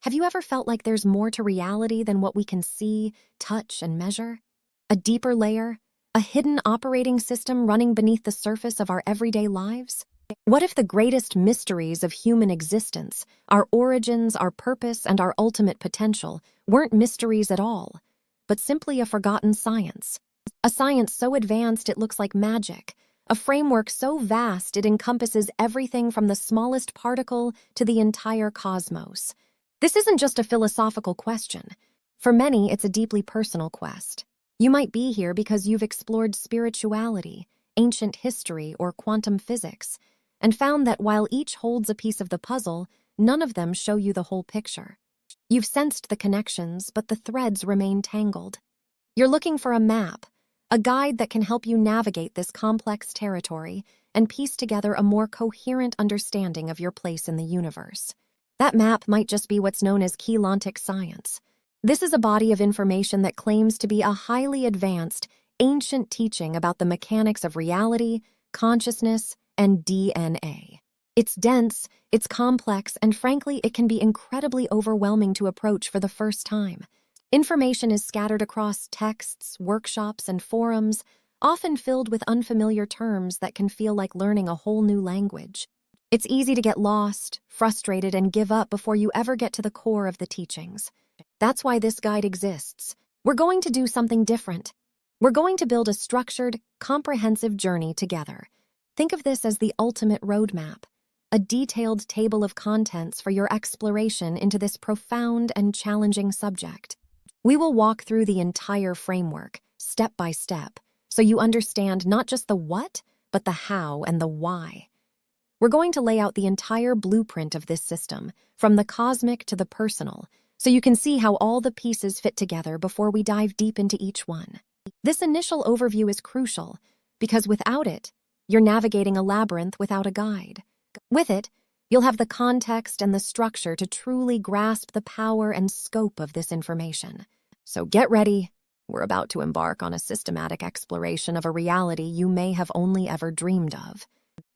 Have you ever felt like there's more to reality than what we can see, touch, and measure? A deeper layer? A hidden operating system running beneath the surface of our everyday lives? What if the greatest mysteries of human existence, our origins, our purpose, and our ultimate potential, weren't mysteries at all, but simply a forgotten science? A science so advanced it looks like magic, a framework so vast it encompasses everything from the smallest particle to the entire cosmos. This isn't just a philosophical question. For many, it's a deeply personal quest. You might be here because you've explored spirituality, ancient history, or quantum physics, and found that while each holds a piece of the puzzle, none of them show you the whole picture. You've sensed the connections, but the threads remain tangled. You're looking for a map, a guide that can help you navigate this complex territory and piece together a more coherent understanding of your place in the universe. That map might just be what's known as Keylontic Science. This is a body of information that claims to be a highly advanced, ancient teaching about the mechanics of reality, consciousness, and DNA. It's dense, it's complex, and frankly, it can be incredibly overwhelming to approach for the first time. Information is scattered across texts, workshops, and forums, often filled with unfamiliar terms that can feel like learning a whole new language. It's easy to get lost, frustrated, and give up before you ever get to the core of the teachings. That's why this guide exists. We're going to do something different. We're going to build a structured, comprehensive journey together. Think of this as the ultimate roadmap, a detailed table of contents for your exploration into this profound and challenging subject. We will walk through the entire framework, step by step, so you understand not just the what, but the how and the why. We're going to lay out the entire blueprint of this system, from the cosmic to the personal, so you can see how all the pieces fit together before we dive deep into each one. This initial overview is crucial, because without it, you're navigating a labyrinth without a guide. With it, you'll have the context and the structure to truly grasp the power and scope of this information. So get ready. We're about to embark on a systematic exploration of a reality you may have only ever dreamed of.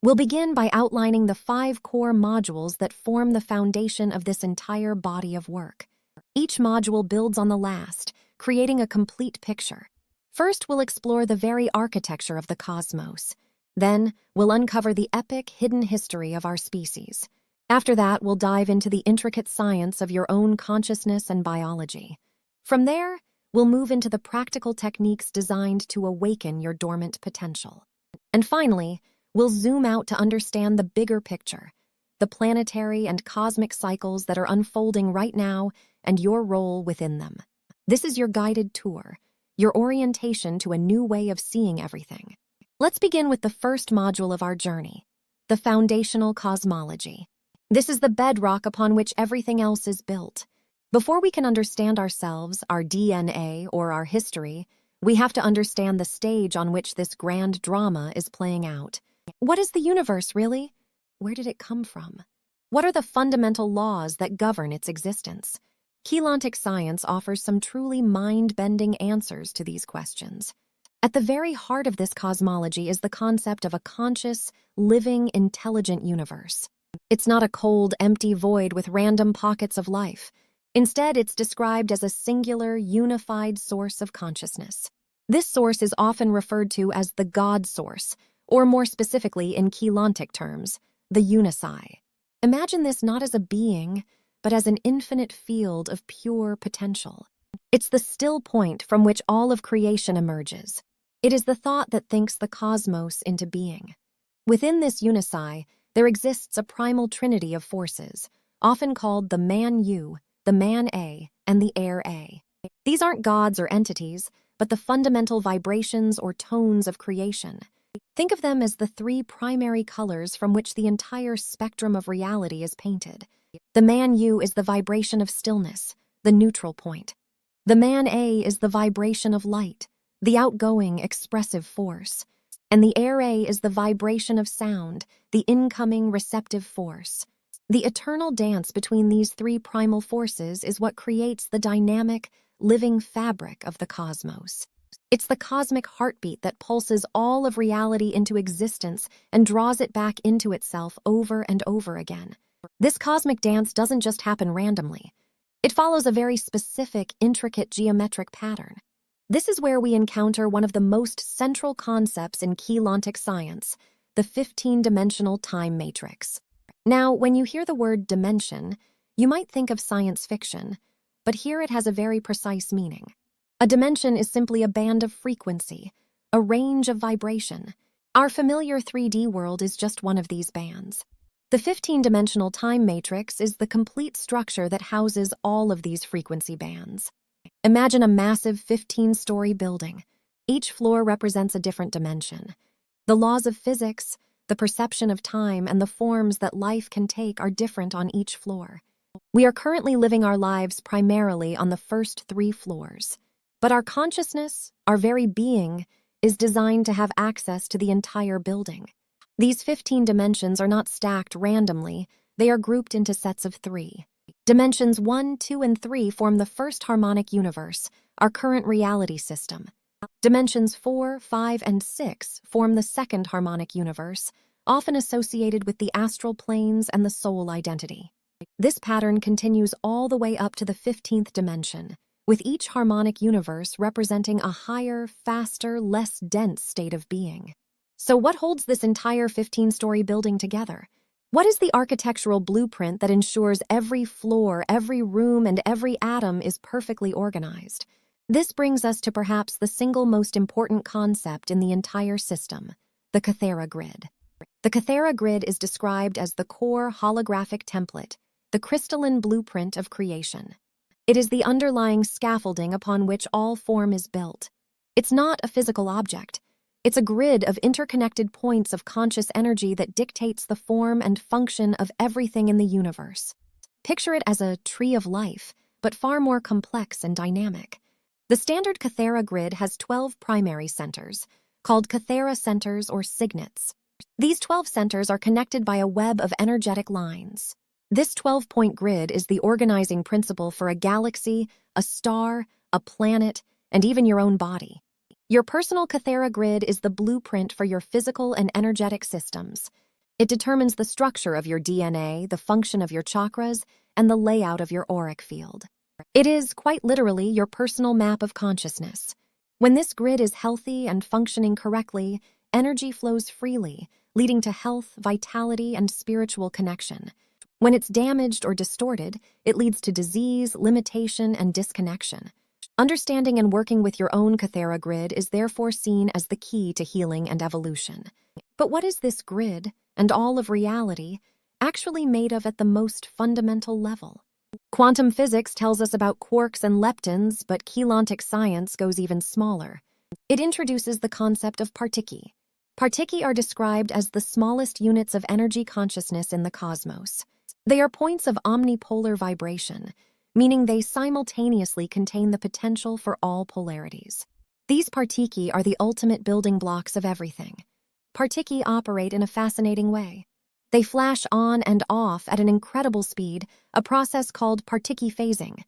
We'll begin by outlining the 5 core modules that form the foundation of this entire body of work. Each module builds on the last, creating a complete picture. First, we'll explore the very architecture of the cosmos. Then, we'll uncover the epic, hidden history of our species. After that, we'll dive into the intricate science of your own consciousness and biology. From there, we'll move into the practical techniques designed to awaken your dormant potential. And finally, we'll zoom out to understand the bigger picture, the planetary and cosmic cycles that are unfolding right now and your role within them. This is your guided tour, your orientation to a new way of seeing everything. Let's begin with the first module of our journey, the foundational cosmology. This is the bedrock upon which everything else is built. Before we can understand ourselves, our DNA, or our history, we have to understand the stage on which this grand drama is playing out. What is the universe, really? Where did it come from? What are the fundamental laws that govern its existence? Keylontic Science offers some truly mind-bending answers to these questions. At the very heart of this cosmology is the concept of a conscious, living, intelligent universe. It's not a cold, empty void with random pockets of life. Instead, it's described as a singular, unified source of consciousness. This source is often referred to as the God source, or more specifically in Keylontic terms, the Unici. Imagine this not as a being, but as an infinite field of pure potential. It's the still point from which all of creation emerges. It is the thought that thinks the cosmos into being. Within this Unici, there exists a primal trinity of forces, often called the Man-U, the Man-A, and the Air-A. These aren't gods or entities, but the fundamental vibrations or tones of creation. Think of them as the 3 primary colors from which the entire spectrum of reality is painted. The Man-U is the vibration of stillness, the neutral point. The Man-A is the vibration of light, the outgoing, expressive force. And the Air-A is the vibration of sound, the incoming, receptive force. The eternal dance between these 3 primal forces is what creates the dynamic, living fabric of the cosmos. It's the cosmic heartbeat that pulses all of reality into existence and draws it back into itself over and over again. This cosmic dance doesn't just happen randomly. It follows a very specific, intricate geometric pattern. This is where we encounter one of the most central concepts in Keylontic science, the 15-dimensional time matrix. Now, when you hear the word dimension, you might think of science fiction, but here it has a very precise meaning. A dimension is simply a band of frequency, a range of vibration. Our familiar 3D world is just one of these bands. The 15-dimensional time matrix is the complete structure that houses all of these frequency bands. Imagine a massive 15-story building. Each floor represents a different dimension. The laws of physics, the perception of time, and the forms that life can take are different on each floor. We are currently living our lives primarily on the first 3 floors. But our consciousness, our very being, is designed to have access to the entire building. These 15 dimensions are not stacked randomly, they are grouped into sets of 3. Dimensions 1, 2, and 3 form the first harmonic universe, our current reality system. Dimensions 4, 5, and 6 form the second harmonic universe, often associated with the astral planes and the soul identity. This pattern continues all the way up to the 15th dimension, with each harmonic universe representing a higher, faster, less dense state of being. So what holds this entire 15-story building together? What is the architectural blueprint that ensures every floor, every room, and every atom is perfectly organized? This brings us to perhaps the single most important concept in the entire system, the Cathara Grid. The Cathara Grid is described as the core holographic template, the crystalline blueprint of creation. It is the underlying scaffolding upon which all form is built. It's not a physical object. It's a grid of interconnected points of conscious energy that dictates the form and function of everything in the universe. Picture it as a tree of life, but far more complex and dynamic. The standard Cathara grid has 12 primary centers, called Cathara centers or signets. These 12 centers are connected by a web of energetic lines. This 12-point grid is the organizing principle for a galaxy, a star, a planet, and even your own body. Your personal Cathara grid is the blueprint for your physical and energetic systems. It determines the structure of your DNA, the function of your chakras, and the layout of your auric field. It is, quite literally, your personal map of consciousness. When this grid is healthy and functioning correctly, energy flows freely, leading to health, vitality, and spiritual connection. When it's damaged or distorted, it leads to disease, limitation, and disconnection. Understanding and working with your own Cathara grid is therefore seen as the key to healing and evolution. But what is this grid, and all of reality, actually made of at the most fundamental level? Quantum physics tells us about quarks and leptons, but Keylontic science goes even smaller. It introduces the concept of Partiki. Partiki are described as the smallest units of energy consciousness in the cosmos. They are points of omnipolar vibration, meaning they simultaneously contain the potential for all polarities. These Partiki are the ultimate building blocks of everything. Partiki operate in a fascinating way. They flash on and off at an incredible speed, a process called Partiki phasing.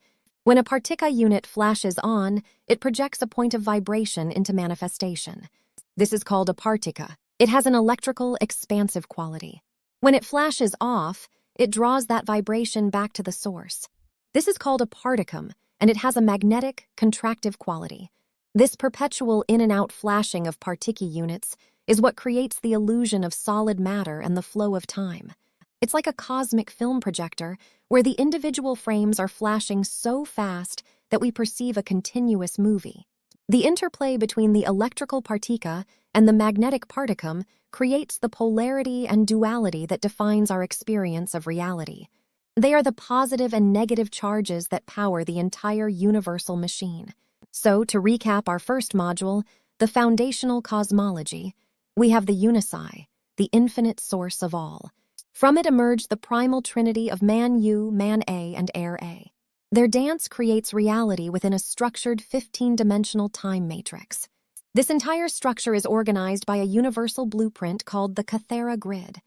When a Partika unit flashes on, it projects a point of vibration into manifestation. This is called a Partika. It has an electrical, expansive quality. When it flashes off, it draws that vibration back to the source. This is called a particum, and it has a magnetic, contractive quality. This perpetual in and out flashing of Partiki units is what creates the illusion of solid matter and the flow of time. It's like a cosmic film projector where the individual frames are flashing so fast that we perceive a continuous movie. The interplay between the electrical partika and the magnetic particum creates the polarity and duality that defines our experience of reality. They are the positive and negative charges that power the entire universal machine. So, to recap our first module, the foundational cosmology, we have the Unici, the infinite source of all. From it emerged the primal trinity of Man U, Man A, and Air A. Their dance creates reality within a structured 15-dimensional time matrix. This entire structure is organized by a universal blueprint called the Cathara Grid.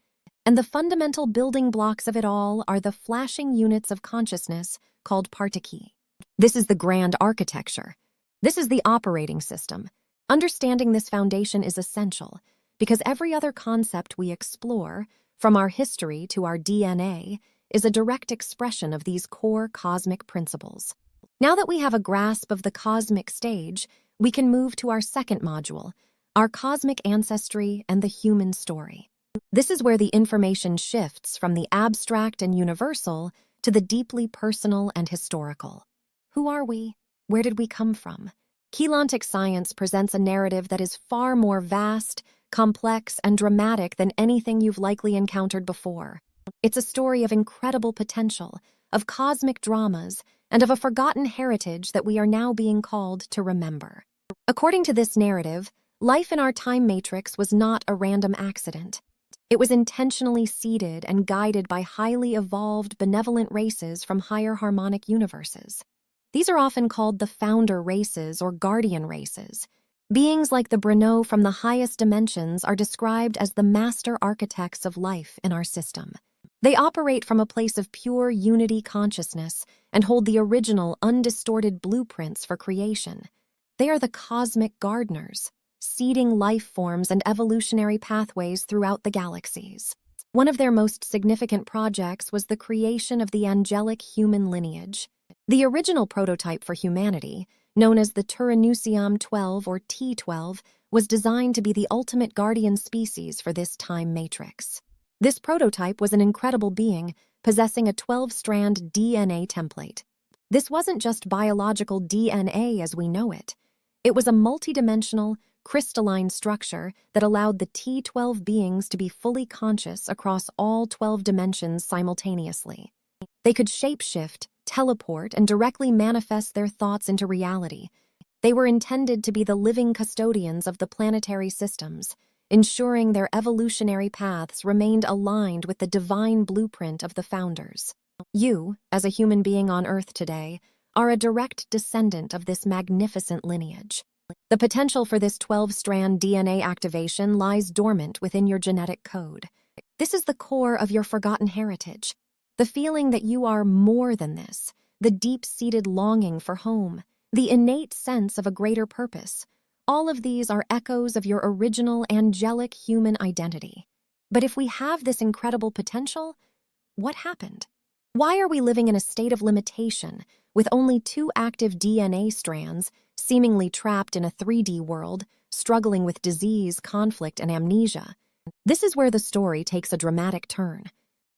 And the fundamental building blocks of it all are the flashing units of consciousness called Partiki. This is the grand architecture. This is the operating system. Understanding this foundation is essential because every other concept we explore, from our history to our DNA, is a direct expression of these core cosmic principles. Now that we have a grasp of the cosmic stage, we can move to our second module, our cosmic ancestry and the human story. This is where the information shifts from the abstract and universal to the deeply personal and historical. Who are we? Where did we come from? Keylontic Science presents a narrative that is far more vast, complex, and dramatic than anything you've likely encountered before. It's a story of incredible potential, of cosmic dramas, and of a forgotten heritage that we are now being called to remember. According to this narrative, life in our time matrix was not a random accident. It was intentionally seeded and guided by highly evolved, benevolent races from higher harmonic universes. These are often called the founder races or guardian races. Beings like the Brno from the highest dimensions are described as the master architects of life in our system. They operate from a place of pure unity consciousness and hold the original, undistorted blueprints for creation. They are the cosmic gardeners, seeding life forms and evolutionary pathways throughout the galaxies. One of their most significant projects was the creation of the angelic human lineage. The original prototype for humanity, known as the Turanusium 12 or T12, was designed to be the ultimate guardian species for this time matrix. This prototype was an incredible being, possessing a 12-strand DNA template. This wasn't just biological DNA as we know it. It was a multidimensional, crystalline structure that allowed the T12 beings to be fully conscious across all 12 dimensions simultaneously. They could shapeshift, teleport, and directly manifest their thoughts into reality. They were intended to be the living custodians of the planetary systems, ensuring their evolutionary paths remained aligned with the divine blueprint of the founders. You, as a human being on Earth today, are a direct descendant of this magnificent lineage. The potential for this 12-strand DNA activation lies dormant within your genetic code. This is the core of your forgotten heritage. The feeling that you are more than this, the deep-seated longing for home, the innate sense of a greater purpose. All of these are echoes of your original angelic human identity. But if we have this incredible potential, what happened? Why are we living in a state of limitation, with only 2 active DNA strands, seemingly trapped in a 3D world, struggling with disease, conflict, and amnesia? This is where the story takes a dramatic turn.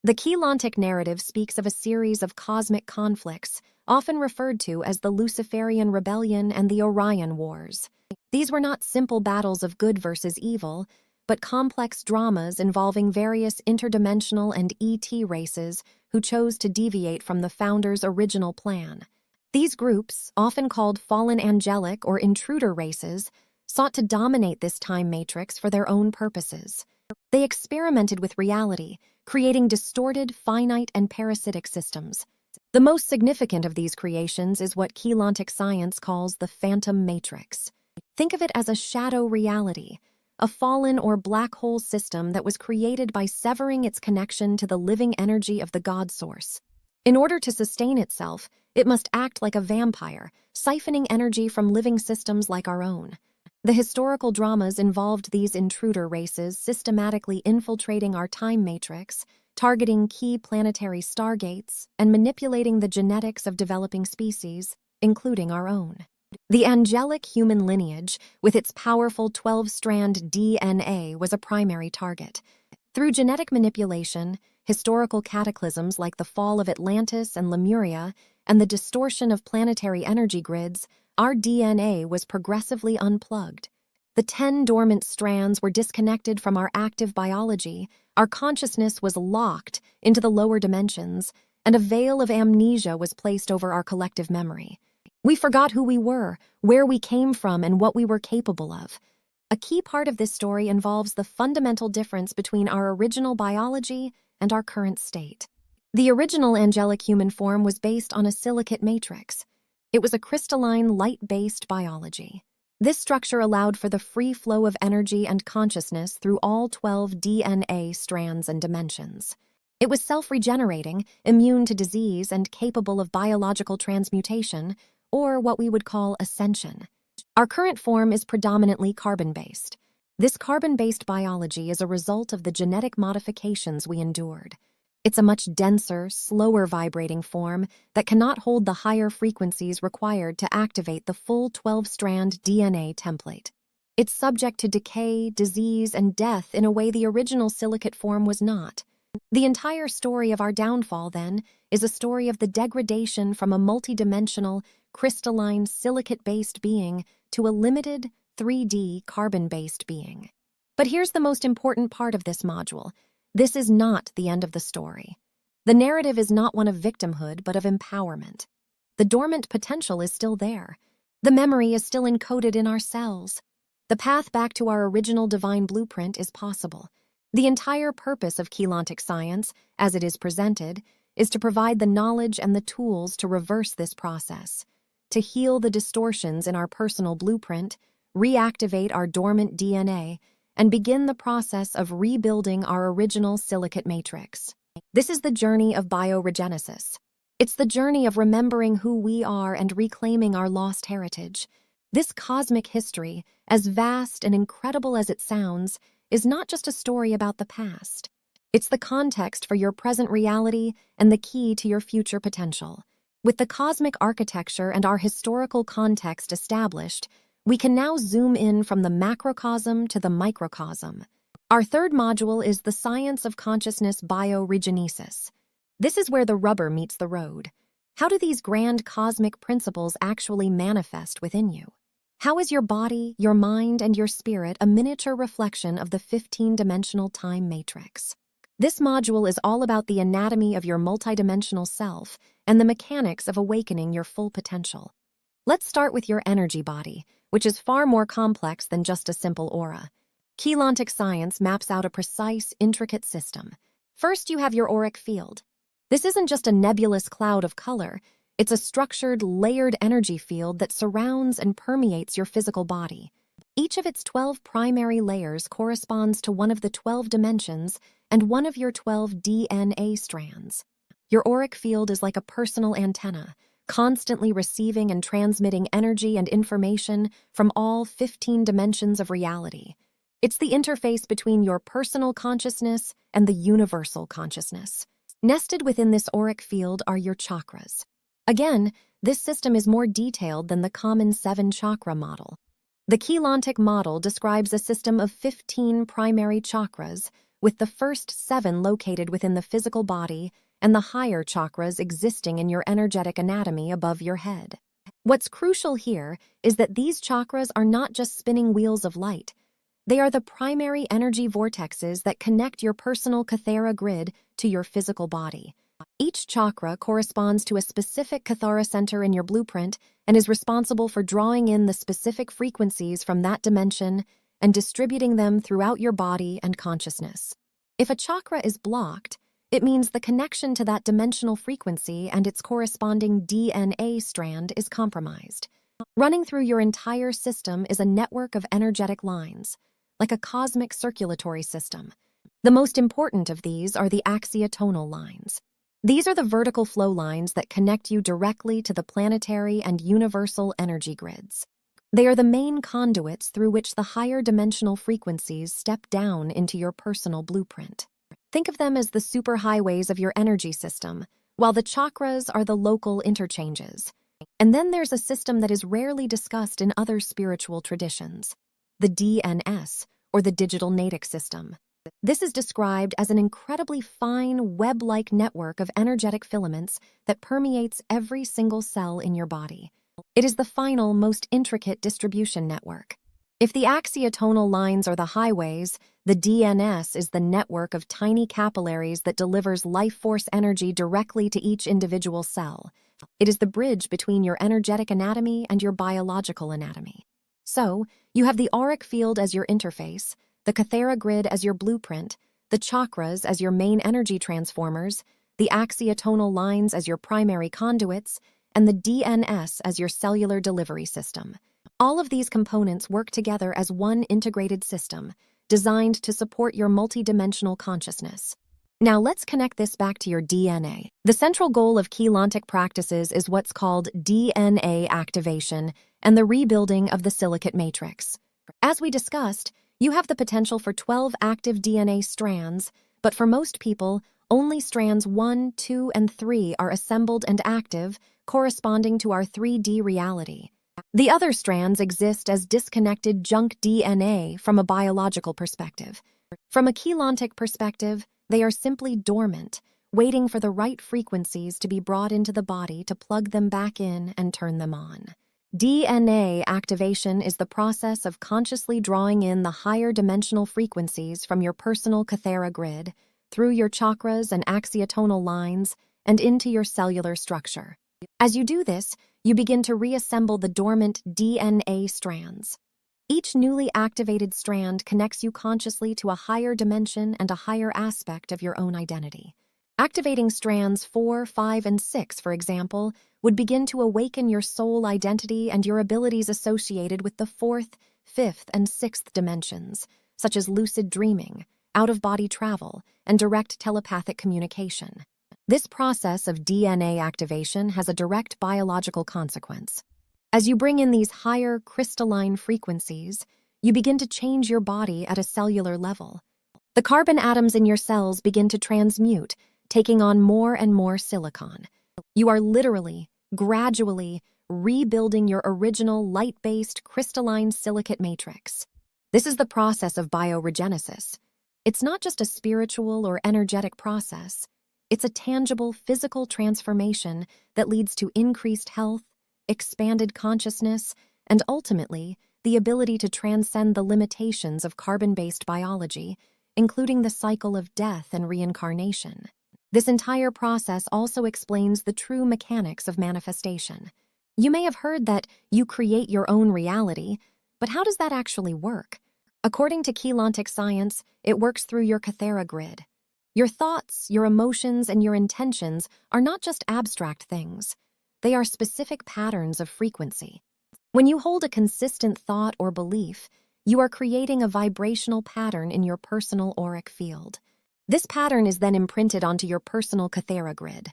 The Keylontic narrative speaks of a series of cosmic conflicts, often referred to as the Luciferian Rebellion and the Orion Wars. These were not simple battles of good versus evil, but complex dramas involving various interdimensional and ET races who chose to deviate from the founders' original plan. These groups, often called fallen angelic or intruder races, sought to dominate this time matrix for their own purposes. They experimented with reality, creating distorted, finite, and parasitic systems. The most significant of these creations is what Keylontic Science calls the phantom matrix. Think of it as a shadow reality, a fallen or black hole system that was created by severing its connection to the living energy of the God source. In order to sustain itself, it must act like a vampire, siphoning energy from living systems like our own. The historical dramas involved these intruder races systematically infiltrating our time matrix, targeting key planetary stargates, and manipulating the genetics of developing species, including our own. The angelic human lineage, with its powerful 12-strand DNA, was a primary target. Through genetic manipulation, historical cataclysms like the fall of Atlantis and Lemuria, and the distortion of planetary energy grids, our DNA was progressively unplugged. The 10 dormant strands were disconnected from our active biology, our consciousness was locked into the lower dimensions, and a veil of amnesia was placed over our collective memory. We forgot who we were, where we came from, and what we were capable of. A key part of this story involves the fundamental difference between our original biology and our current state. The original angelic human form was based on a silicate matrix. It was a crystalline, light-based biology. This structure allowed for the free flow of energy and consciousness through all 12 DNA strands and dimensions. It was self-regenerating, immune to disease, and capable of biological transmutation, or what we would call ascension. Our current form is predominantly carbon-based. This carbon-based biology is a result of the genetic modifications we endured. It's a much denser, slower vibrating form that cannot hold the higher frequencies required to activate the full 12-strand DNA template. It's subject to decay, disease, and death in a way the original silicate form was not. The entire story of our downfall, then, is a story of the degradation from a multidimensional, crystalline, silicate-based being to a limited, 3D, carbon-based being. But here's the most important part of this module. This is not the end of the story. The narrative is not one of victimhood, but of empowerment. The dormant potential is still there. The memory is still encoded in our cells. The path back to our original divine blueprint is possible. The entire purpose of Keylontic Science, as it is presented, is to provide the knowledge and the tools to reverse this process, to heal the distortions in our personal blueprint, reactivate our dormant DNA, and begin the process of rebuilding our original silicate matrix. This is the journey of biogenesis. It's the journey of remembering who we are and reclaiming our lost heritage. This cosmic history, as vast and incredible as it sounds, is not just a story about the past. It's the context for your present reality and the key to your future potential. With the cosmic architecture and our historical context established, we can now zoom in from the macrocosm to the microcosm. Our third module is the science of consciousness biogenesis. This is where the rubber meets the road. How do these grand cosmic principles actually manifest within you? How is your body, your mind, and your spirit a miniature reflection of the 15-dimensional time matrix? This module is all about the anatomy of your multidimensional self and the mechanics of awakening your full potential. Let's start with your energy body, which is far more complex than just a simple aura. Keylontic Science maps out a precise, intricate system. First, you have your auric field. This isn't just a nebulous cloud of color. It's a structured, layered energy field that surrounds and permeates your physical body. Each of its 12 primary layers corresponds to one of the 12 dimensions and one of your 12 DNA strands. Your auric field is like a personal antenna, constantly receiving and transmitting energy and information from all 15 dimensions of reality. It's the interface between your personal consciousness and the universal consciousness. Nested within this auric field are your chakras. Again, this system is more detailed than the common 7-chakra model. The Keylontic model describes a system of 15 primary chakras, with the first 7 located within the physical body and the higher chakras existing in your energetic anatomy above your head. What's crucial here is that these chakras are not just spinning wheels of light. They are the primary energy vortexes that connect your personal Cathara grid to your physical body. Each chakra corresponds to a specific Cathara center in your blueprint and is responsible for drawing in the specific frequencies from that dimension and distributing them throughout your body and consciousness. If a chakra is blocked, it means the connection to that dimensional frequency and its corresponding DNA strand is compromised. Running through your entire system is a network of energetic lines, like a cosmic circulatory system. The most important of these are the axiotonal lines. These are the vertical flow lines that connect you directly to the planetary and universal energy grids. They are the main conduits through which the higher dimensional frequencies step down into your personal blueprint. Think of them as the superhighways of your energy system, while the chakras are the local interchanges. And then there's a system that is rarely discussed in other spiritual traditions, the DNS, or the digital nadic system. This is described as an incredibly fine, web-like network of energetic filaments that permeates every single cell in your body. It is the final, most intricate distribution network. If the axiotonal lines are the highways, the DNS is the network of tiny capillaries that delivers life force energy directly to each individual cell. It is the bridge between your energetic anatomy and your biological anatomy. So, you have the auric field as your interface, the Cathara grid as your blueprint, the chakras as your main energy transformers, the axiotonal lines as your primary conduits, and the DNS as your cellular delivery system. All of these components work together as one integrated system, designed to support your multidimensional consciousness. Now let's connect this back to your DNA. The central goal of Keylontic practices is what's called DNA activation and the rebuilding of the silicate matrix. As we discussed, you have the potential for 12 active DNA strands, but for most people, only strands 1, 2, and 3 are assembled and active, corresponding to our 3D reality. The other strands exist as disconnected junk DNA from a biological perspective. From a Keylontic perspective, they are simply dormant, waiting for the right frequencies to be brought into the body to plug them back in and turn them on. DNA activation is the process of consciously drawing in the higher dimensional frequencies from your personal Cathara grid, through your chakras and axiotonal lines, and into your cellular structure. As you do this, you begin to reassemble the dormant DNA strands. Each newly activated strand connects you consciously to a higher dimension and a higher aspect of your own identity. Activating strands 4, 5, and 6, for example, would begin to awaken your soul identity and your abilities associated with the 4th, 5th, and 6th dimensions, such as lucid dreaming, out-of-body travel, and direct telepathic communication. This process of DNA activation has a direct biological consequence. As you bring in these higher crystalline frequencies, you begin to change your body at a cellular level. The carbon atoms in your cells begin to transmute, taking on more and more silicon. You are literally, gradually, rebuilding your original light-based crystalline silicate matrix. This is the process of biogenesis. It's not just a spiritual or energetic process. It's a tangible physical transformation that leads to increased health, expanded consciousness, and ultimately, the ability to transcend the limitations of carbon-based biology, including the cycle of death and reincarnation. This entire process also explains the true mechanics of manifestation. You may have heard that you create your own reality, but how does that actually work? According to Keylontic Science, it works through your Cathara grid. Your thoughts, your emotions, and your intentions are not just abstract things. They are specific patterns of frequency. When you hold a consistent thought or belief, you are creating a vibrational pattern in your personal auric field. This pattern is then imprinted onto your personal Cathara grid.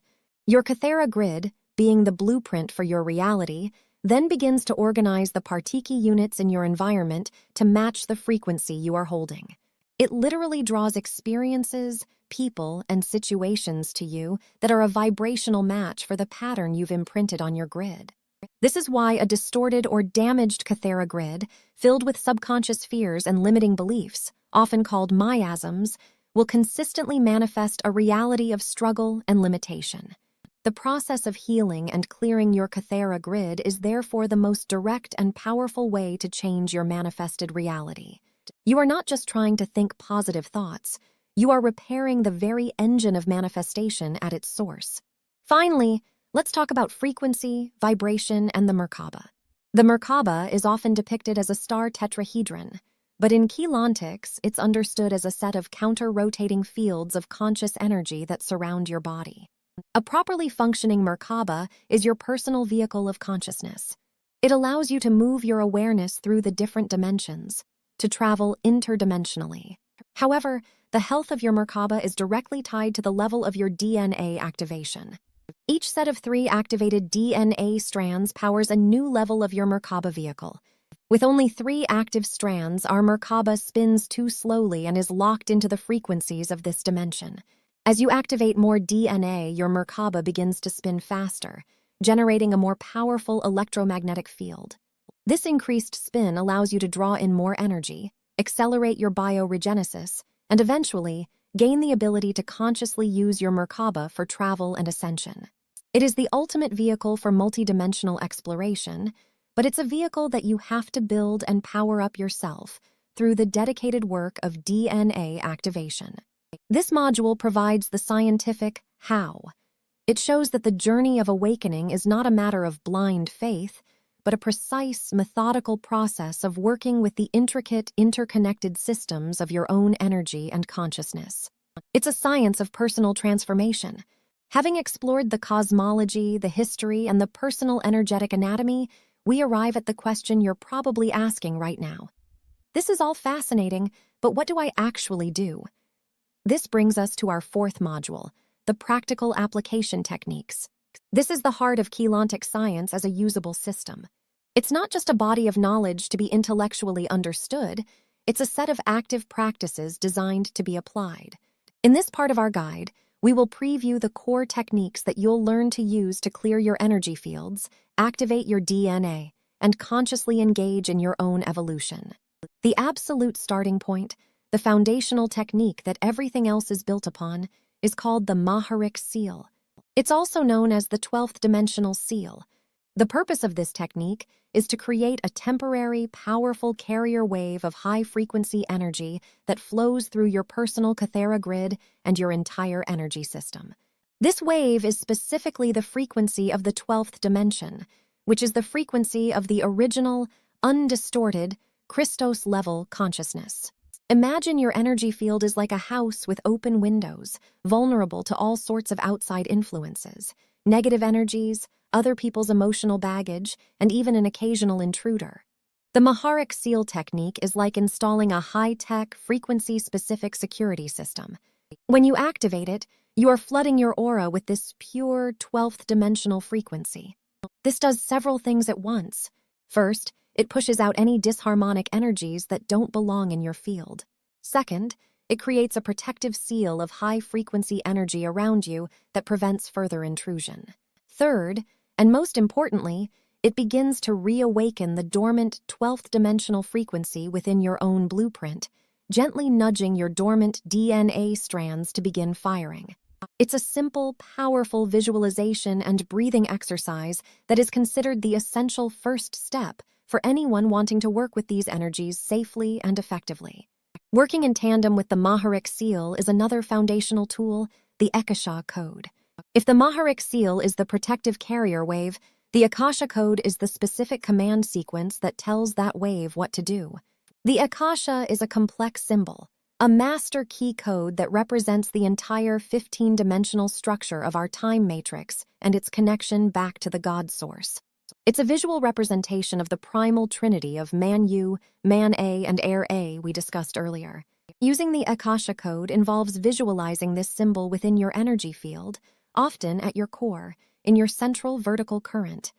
Your Cathara grid, being the blueprint for your reality, then begins to organize the Partiki units in your environment to match the frequency you are holding. It literally draws experiences, people, and situations to you that are a vibrational match for the pattern you've imprinted on your grid. This is why a distorted or damaged Cathara grid, filled with subconscious fears and limiting beliefs, often called miasms, will consistently manifest a reality of struggle and limitation. The process of healing and clearing your Cathara grid is therefore the most direct and powerful way to change your manifested reality. You are not just trying to think positive thoughts, you are repairing the very engine of manifestation at its source. Finally, let's talk about frequency, vibration, and the Merkaba. The Merkaba is often depicted as a star tetrahedron, but in Keylontics, it's understood as a set of counter-rotating fields of conscious energy that surround your body. A properly functioning Merkaba is your personal vehicle of consciousness. It allows you to move your awareness through the different dimensions, to travel interdimensionally. However, the health of your Merkaba is directly tied to the level of your DNA activation. Each set of 3 activated DNA strands powers a new level of your Merkaba vehicle. With only 3 active strands, our Merkaba spins too slowly and is locked into the frequencies of this dimension. As you activate more DNA, your Merkaba begins to spin faster, generating a more powerful electromagnetic field. This increased spin allows you to draw in more energy, accelerate your biogenesis, and eventually gain the ability to consciously use your Merkaba for travel and ascension. It is the ultimate vehicle for multidimensional exploration, but it's a vehicle that you have to build and power up yourself through the dedicated work of DNA activation. This module provides the scientific how. It shows that the journey of awakening is not a matter of blind faith, but a precise, methodical process of working with the intricate, interconnected systems of your own energy and consciousness. It's a science of personal transformation. Having explored the cosmology, the history, and the personal energetic anatomy, we arrive at the question you're probably asking right now. This is all fascinating, but what do I actually do? This brings us to our 4th module, the practical application techniques. This is the heart of Keylontic Science as a usable system. It's not just a body of knowledge to be intellectually understood, it's a set of active practices designed to be applied. In this part of our guide, we will preview the core techniques that you'll learn to use to clear your energy fields, activate your DNA, and consciously engage in your own evolution. The absolute starting point, the foundational technique that everything else is built upon, is called the Maharic seal. It's also known as the 12th dimensional seal. The purpose of this technique is to create a temporary, powerful carrier wave of high-frequency energy that flows through your personal Cathara grid and your entire energy system. This wave is specifically the frequency of the 12th dimension, which is the frequency of the original, undistorted, Christos-level consciousness. Imagine your energy field is like a house with open windows, vulnerable to all sorts of outside influences, negative energies, other people's emotional baggage, and even an occasional intruder. The Maharic seal technique is like installing a high-tech, frequency-specific security system. When you activate it, you are flooding your aura with this pure 12th dimensional frequency. This does several things at once. First, it pushes out any disharmonic energies that don't belong in your field. Second, it creates a protective seal of high-frequency energy around you that prevents further intrusion. Third, and most importantly, it begins to reawaken the dormant 12th dimensional frequency within your own blueprint, gently nudging your dormant DNA strands to begin firing. It's a simple, powerful visualization and breathing exercise that is considered the essential first step for anyone wanting to work with these energies safely and effectively. Working in tandem with the Maharic seal is another foundational tool, the Akasha code. If the Maharic seal is the protective carrier wave, the Akasha code is the specific command sequence that tells that wave what to do. The Akasha is a complex symbol, a master key code that represents the entire 15-dimensional structure of our time matrix and its connection back to the God source. It's a visual representation of the primal trinity of Man-U, Man-A, and Air-A we discussed earlier. Using the Akasha code involves visualizing this symbol within your energy field, often at your core, in your central vertical current.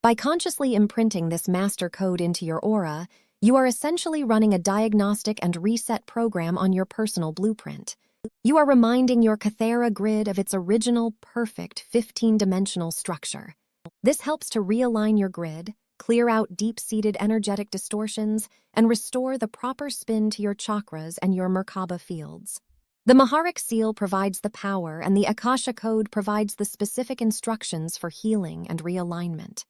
By consciously imprinting this master code into your aura, you are essentially running a diagnostic and reset program on your personal blueprint. You are reminding your Cathara grid of its original, perfect 15-dimensional structure. This helps to realign your grid, clear out deep-seated energetic distortions, and restore the proper spin to your chakras and your Merkaba fields. The Maharic seal provides the power, and the Akasha code provides the specific instructions for healing and realignment.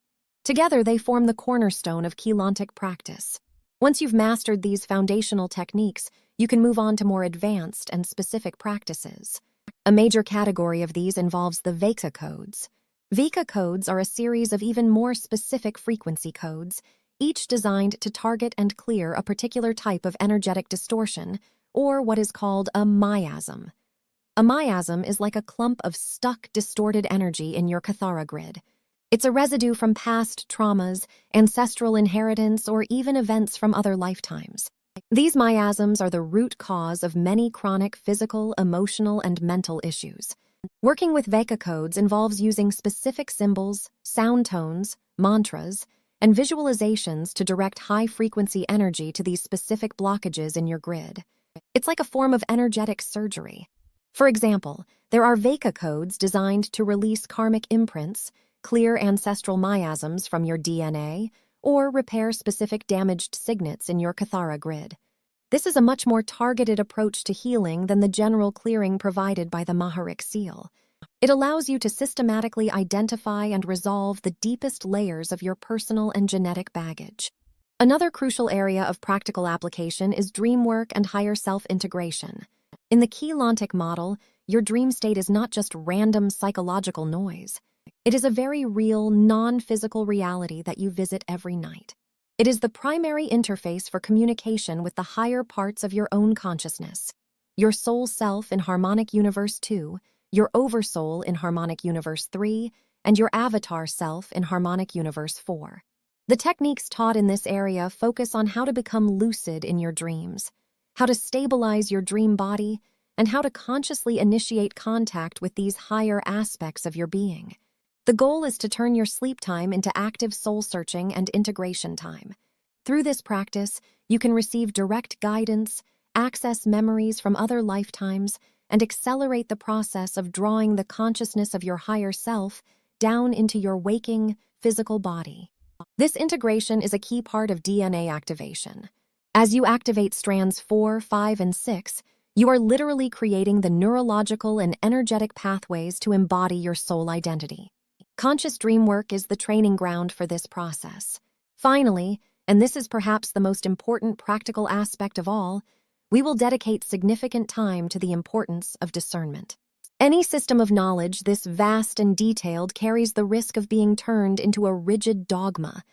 Together, they form the cornerstone of Keylontic practice. Once you've mastered these foundational techniques, you can move on to more advanced and specific practices. A major category of these involves the Veka codes. Veka codes are a series of even more specific frequency codes, each designed to target and clear a particular type of energetic distortion, or what is called a miasm. A miasm is like a clump of stuck, distorted energy in your Cathara grid. It's a residue from past traumas, ancestral inheritance, or even events from other lifetimes. These miasms are the root cause of many chronic physical, emotional, and mental issues. Working with Veka codes involves using specific symbols, sound tones, mantras, and visualizations to direct high-frequency energy to these specific blockages in your grid. It's like a form of energetic surgery. For example, there are Veka codes designed to release karmic imprints, clear ancestral miasms from your DNA, or repair specific damaged signets in your Cathara grid. This is a much more targeted approach to healing than the general clearing provided by the Maharic seal. It allows you to systematically identify and resolve the deepest layers of your personal and genetic baggage. Another crucial area of practical application is dream work and higher self-integration. In the Keylontic model, your dream state is not just random psychological noise. It is a very real, non-physical reality that you visit every night. It is the primary interface for communication with the higher parts of your own consciousness. Your soul self in Harmonic Universe 2, your oversoul in Harmonic Universe 3, and your avatar self in Harmonic Universe 4. The techniques taught in this area focus on how to become lucid in your dreams, how to stabilize your dream body, and how to consciously initiate contact with these higher aspects of your being. The goal is to turn your sleep time into active soul-searching and integration time. Through this practice, you can receive direct guidance, access memories from other lifetimes, and accelerate the process of drawing the consciousness of your higher self down into your waking, physical body. This integration is a key part of DNA activation. As you activate strands 4, 5, and 6, you are literally creating the neurological and energetic pathways to embody your soul identity. Conscious dream work is the training ground for this process. Finally, and this is perhaps the most important practical aspect of all, we will dedicate significant time to the importance of discernment. Any system of knowledge this vast and detailed carries the risk of being turned into a rigid dogma.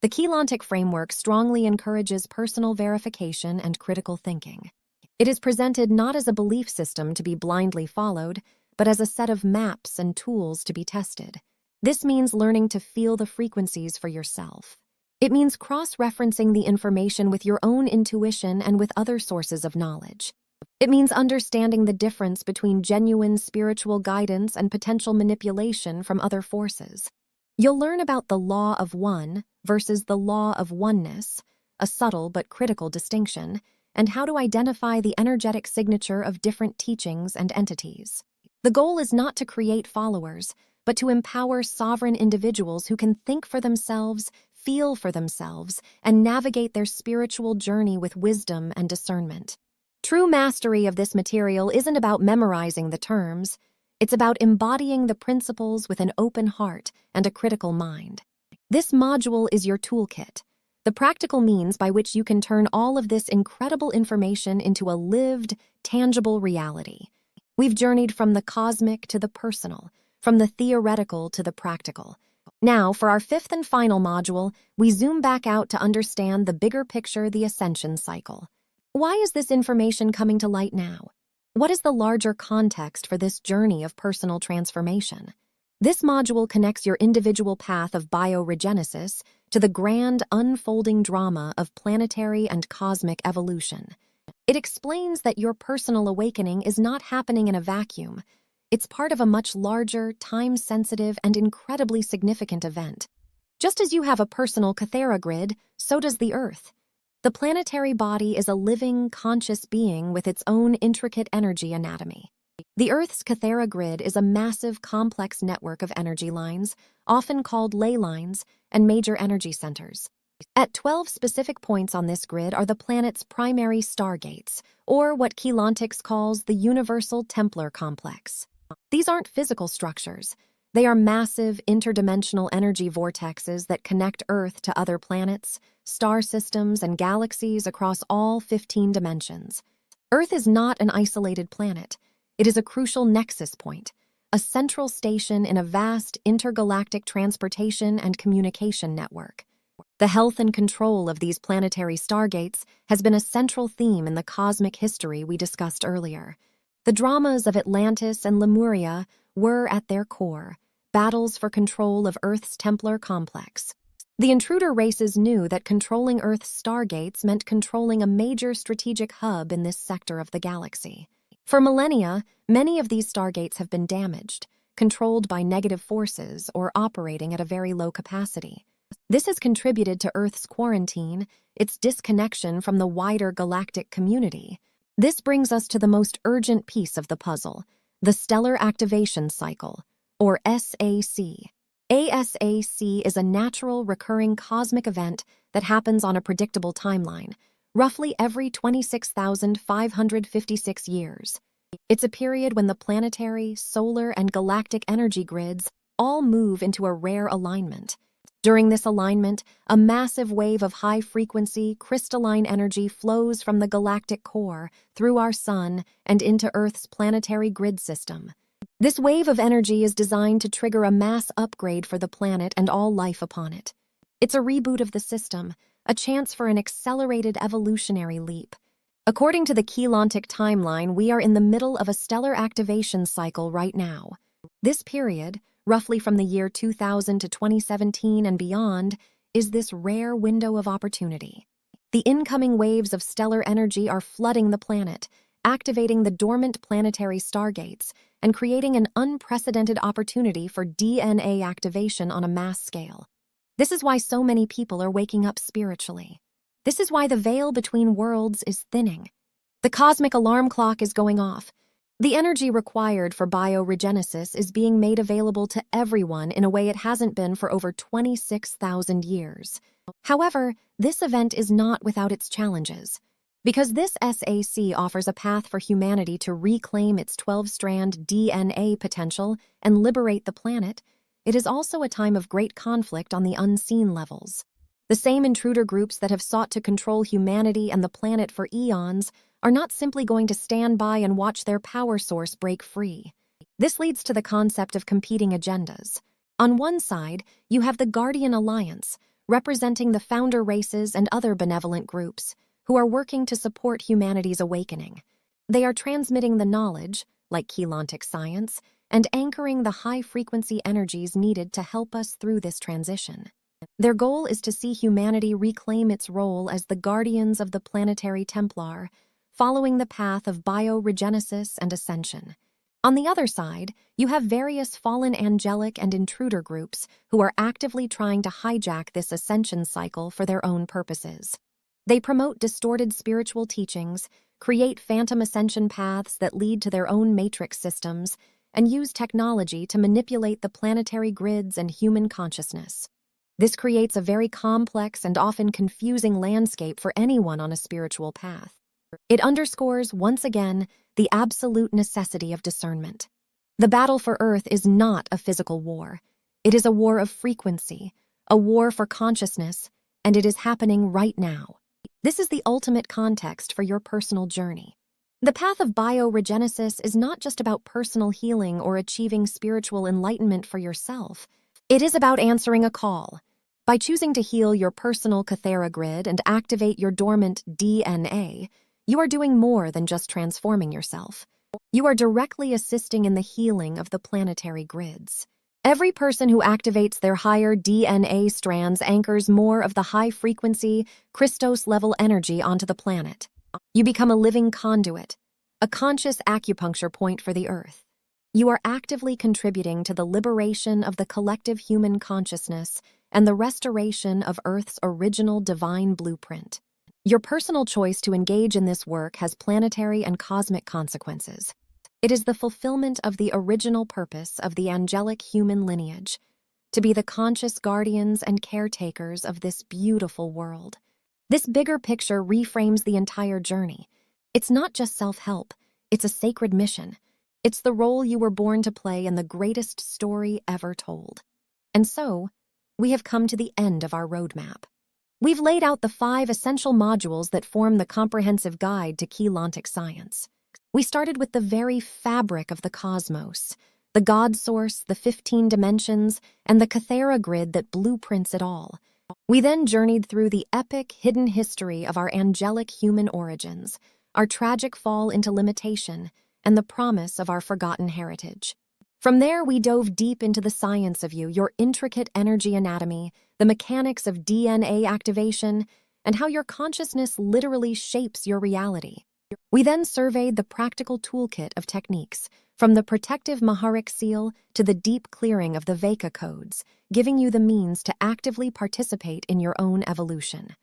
The Keylontic framework strongly encourages personal verification and critical thinking. It is presented not as a belief system to be blindly followed, but as a set of maps and tools to be tested. This means learning to feel the frequencies for yourself. It means cross-referencing the information with your own intuition and with other sources of knowledge. It means understanding the difference between genuine spiritual guidance and potential manipulation from other forces. You'll learn about the law of one versus the law of oneness, a subtle but critical distinction, and how to identify the energetic signature of different teachings and entities. The goal is not to create followers, but to empower sovereign individuals who can think for themselves, feel for themselves, and navigate their spiritual journey with wisdom and discernment. True mastery of this material isn't about memorizing the terms. It's about embodying the principles with an open heart and a critical mind. This module is your toolkit, the practical means by which you can turn all of this incredible information into a lived, tangible reality. We've journeyed from the cosmic to the personal, from the theoretical to the practical. Now, for our fifth and final module, we zoom back out to understand the bigger picture, the Ascension cycle. Why is this information coming to light now? What is the larger context for this journey of personal transformation? This module connects your individual path of biogenesis to the grand unfolding drama of planetary and cosmic evolution. It explains that your personal awakening is not happening in a vacuum. It's part of a much larger, time-sensitive, and incredibly significant event. Just as you have a personal Cathara Grid, so does the Earth. The planetary body is a living, conscious being with its own intricate energy anatomy. The Earth's Cathara Grid is a massive, complex network of energy lines, often called ley lines, and major energy centers. At 12 specific points on this grid are the planet's primary stargates, or what Keylontics calls the Universal Templar Complex. These aren't physical structures. They are massive, interdimensional energy vortexes that connect Earth to other planets, star systems, and galaxies across all 15 dimensions. Earth is not an isolated planet. It is a crucial nexus point, a central station in a vast intergalactic transportation and communication network. The health and control of these planetary stargates has been a central theme in the cosmic history we discussed earlier. The dramas of Atlantis and Lemuria were, at their core, battles for control of Earth's Templar complex. The intruder races knew that controlling Earth's stargates meant controlling a major strategic hub in this sector of the galaxy. For millennia, many of these stargates have been damaged, controlled by negative forces, or operating at a very low capacity. This has contributed to Earth's quarantine, its disconnection from the wider galactic community. This brings us to the most urgent piece of the puzzle, the Stellar Activation Cycle, or SAC. ASAC is a natural, recurring cosmic event that happens on a predictable timeline, roughly every 26,556 years. It's a period when the planetary, solar, and galactic energy grids all move into a rare alignment. During this alignment, a massive wave of high-frequency, crystalline energy flows from the galactic core, through our Sun, and into Earth's planetary grid system. This wave of energy is designed to trigger a mass upgrade for the planet and all life upon it. It's a reboot of the system, a chance for an accelerated evolutionary leap. According to the Keylontic timeline, we are in the middle of a stellar activation cycle right now. This period, roughly from the year 2000 to 2017 and beyond, is this rare window of opportunity. The incoming waves of stellar energy are flooding the planet, activating the dormant planetary stargates, and creating an unprecedented opportunity for DNA activation on a mass scale. This is why so many people are waking up spiritually. This is why the veil between worlds is thinning. The cosmic alarm clock is going off. The energy required for biogenesis is being made available to everyone in a way it hasn't been for over 26,000 years. However, this event is not without its challenges. Because this SAC offers a path for humanity to reclaim its 12-strand DNA potential and liberate the planet, it is also a time of great conflict on the unseen levels. The same intruder groups that have sought to control humanity and the planet for eons are not simply going to stand by and watch their power source break free. This leads to the concept of competing agendas. On one side, you have the Guardian Alliance, representing the founder races and other benevolent groups, who are working to support humanity's awakening. They are transmitting the knowledge, like Keylontic Science, and anchoring the high-frequency energies needed to help us through this transition. Their goal is to see humanity reclaim its role as the guardians of the planetary Templar, following the path of biogenesis and ascension. On the other side, you have various fallen angelic and intruder groups who are actively trying to hijack this ascension cycle for their own purposes. They promote distorted spiritual teachings, create phantom ascension paths that lead to their own matrix systems, and use technology to manipulate the planetary grids and human consciousness. This creates a very complex and often confusing landscape for anyone on a spiritual path. It underscores, once again, the absolute necessity of discernment. The battle for Earth is not a physical war. It is a war of frequency, a war for consciousness, and it is happening right now. This is the ultimate context for your personal journey. The path of biogenesis is not just about personal healing or achieving spiritual enlightenment for yourself. It is about answering a call. By choosing to heal your personal Cathara Grid and activate your dormant DNA, you are doing more than just transforming yourself. You are directly assisting in the healing of the planetary grids. Every person who activates their higher DNA strands anchors more of the high-frequency, Christos-level energy onto the planet. You become a living conduit, a conscious acupuncture point for the Earth. You are actively contributing to the liberation of the collective human consciousness and the restoration of Earth's original divine blueprint. Your personal choice to engage in this work has planetary and cosmic consequences. It is the fulfillment of the original purpose of the angelic human lineage, to be the conscious guardians and caretakers of this beautiful world. This bigger picture reframes the entire journey. It's not just self-help, it's a sacred mission. It's the role you were born to play in the greatest story ever told. And so, we have come to the end of our roadmap. We've laid out the 5 essential modules that form the comprehensive guide to Keylontic Science. We started with the very fabric of the cosmos, the God source, the 15 dimensions, and the Cathara Grid that blueprints it all. We then journeyed through the epic, hidden history of our angelic human origins, our tragic fall into limitation, and the promise of our forgotten heritage. From there, we dove deep into the science of you, your intricate energy anatomy, the mechanics of DNA activation, and how your consciousness literally shapes your reality. We then surveyed the practical toolkit of techniques, from the protective Maharic seal to the deep clearing of the Veka codes, giving you the means to actively participate in your own evolution.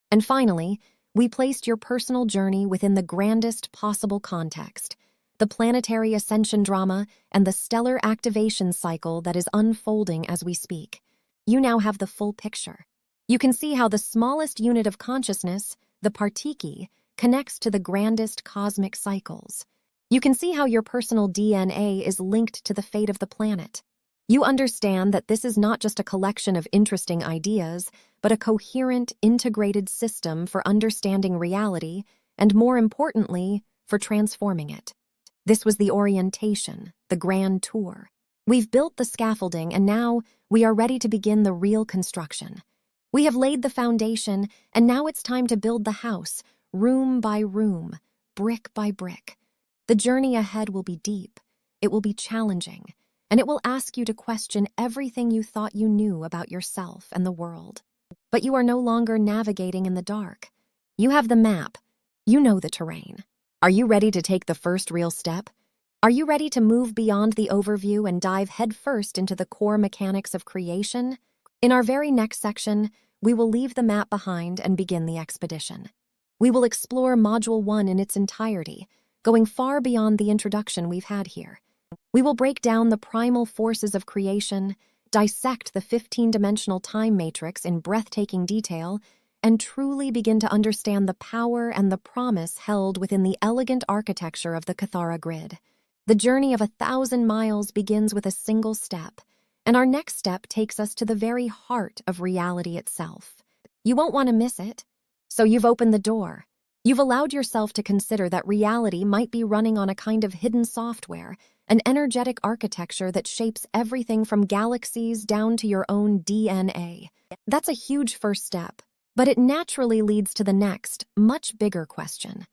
And finally, we placed your personal journey within the grandest possible context, the planetary ascension drama and the stellar activation cycle that is unfolding as we speak. You now have the full picture. You can see how the smallest unit of consciousness, the Partiki, connects to the grandest cosmic cycles. You can see how your personal DNA is linked to the fate of the planet. You understand that this is not just a collection of interesting ideas, but a coherent, integrated system for understanding reality and, more importantly, for transforming it. This was the orientation, the grand tour. We've built the scaffolding, and now we are ready to begin the real construction. We have laid the foundation, and now it's time to build the house, room by room, brick by brick. The journey ahead will be deep, it will be challenging, and it will ask you to question everything you thought you knew about yourself and the world. But you are no longer navigating in the dark. You have the map. You know the terrain. Are you ready to take the first real step? Are you ready to move beyond the overview and dive headfirst into the core mechanics of creation? In our very next section, we will leave the map behind and begin the expedition. We will explore Module 1 in its entirety, going far beyond the introduction we've had here. We will break down the primal forces of creation, dissect the 15-dimensional time matrix in breathtaking detail, and truly begin to understand the power and the promise held within the elegant architecture of the Cathara Grid. The journey of 1,000 miles begins with a single step, and our next step takes us to the very heart of reality itself. You won't want to miss it. So you've opened the door. You've allowed yourself to consider that reality might be running on a kind of hidden software, an energetic architecture that shapes everything from galaxies down to your own DNA. That's a huge first step, but it naturally leads to the next, much bigger question.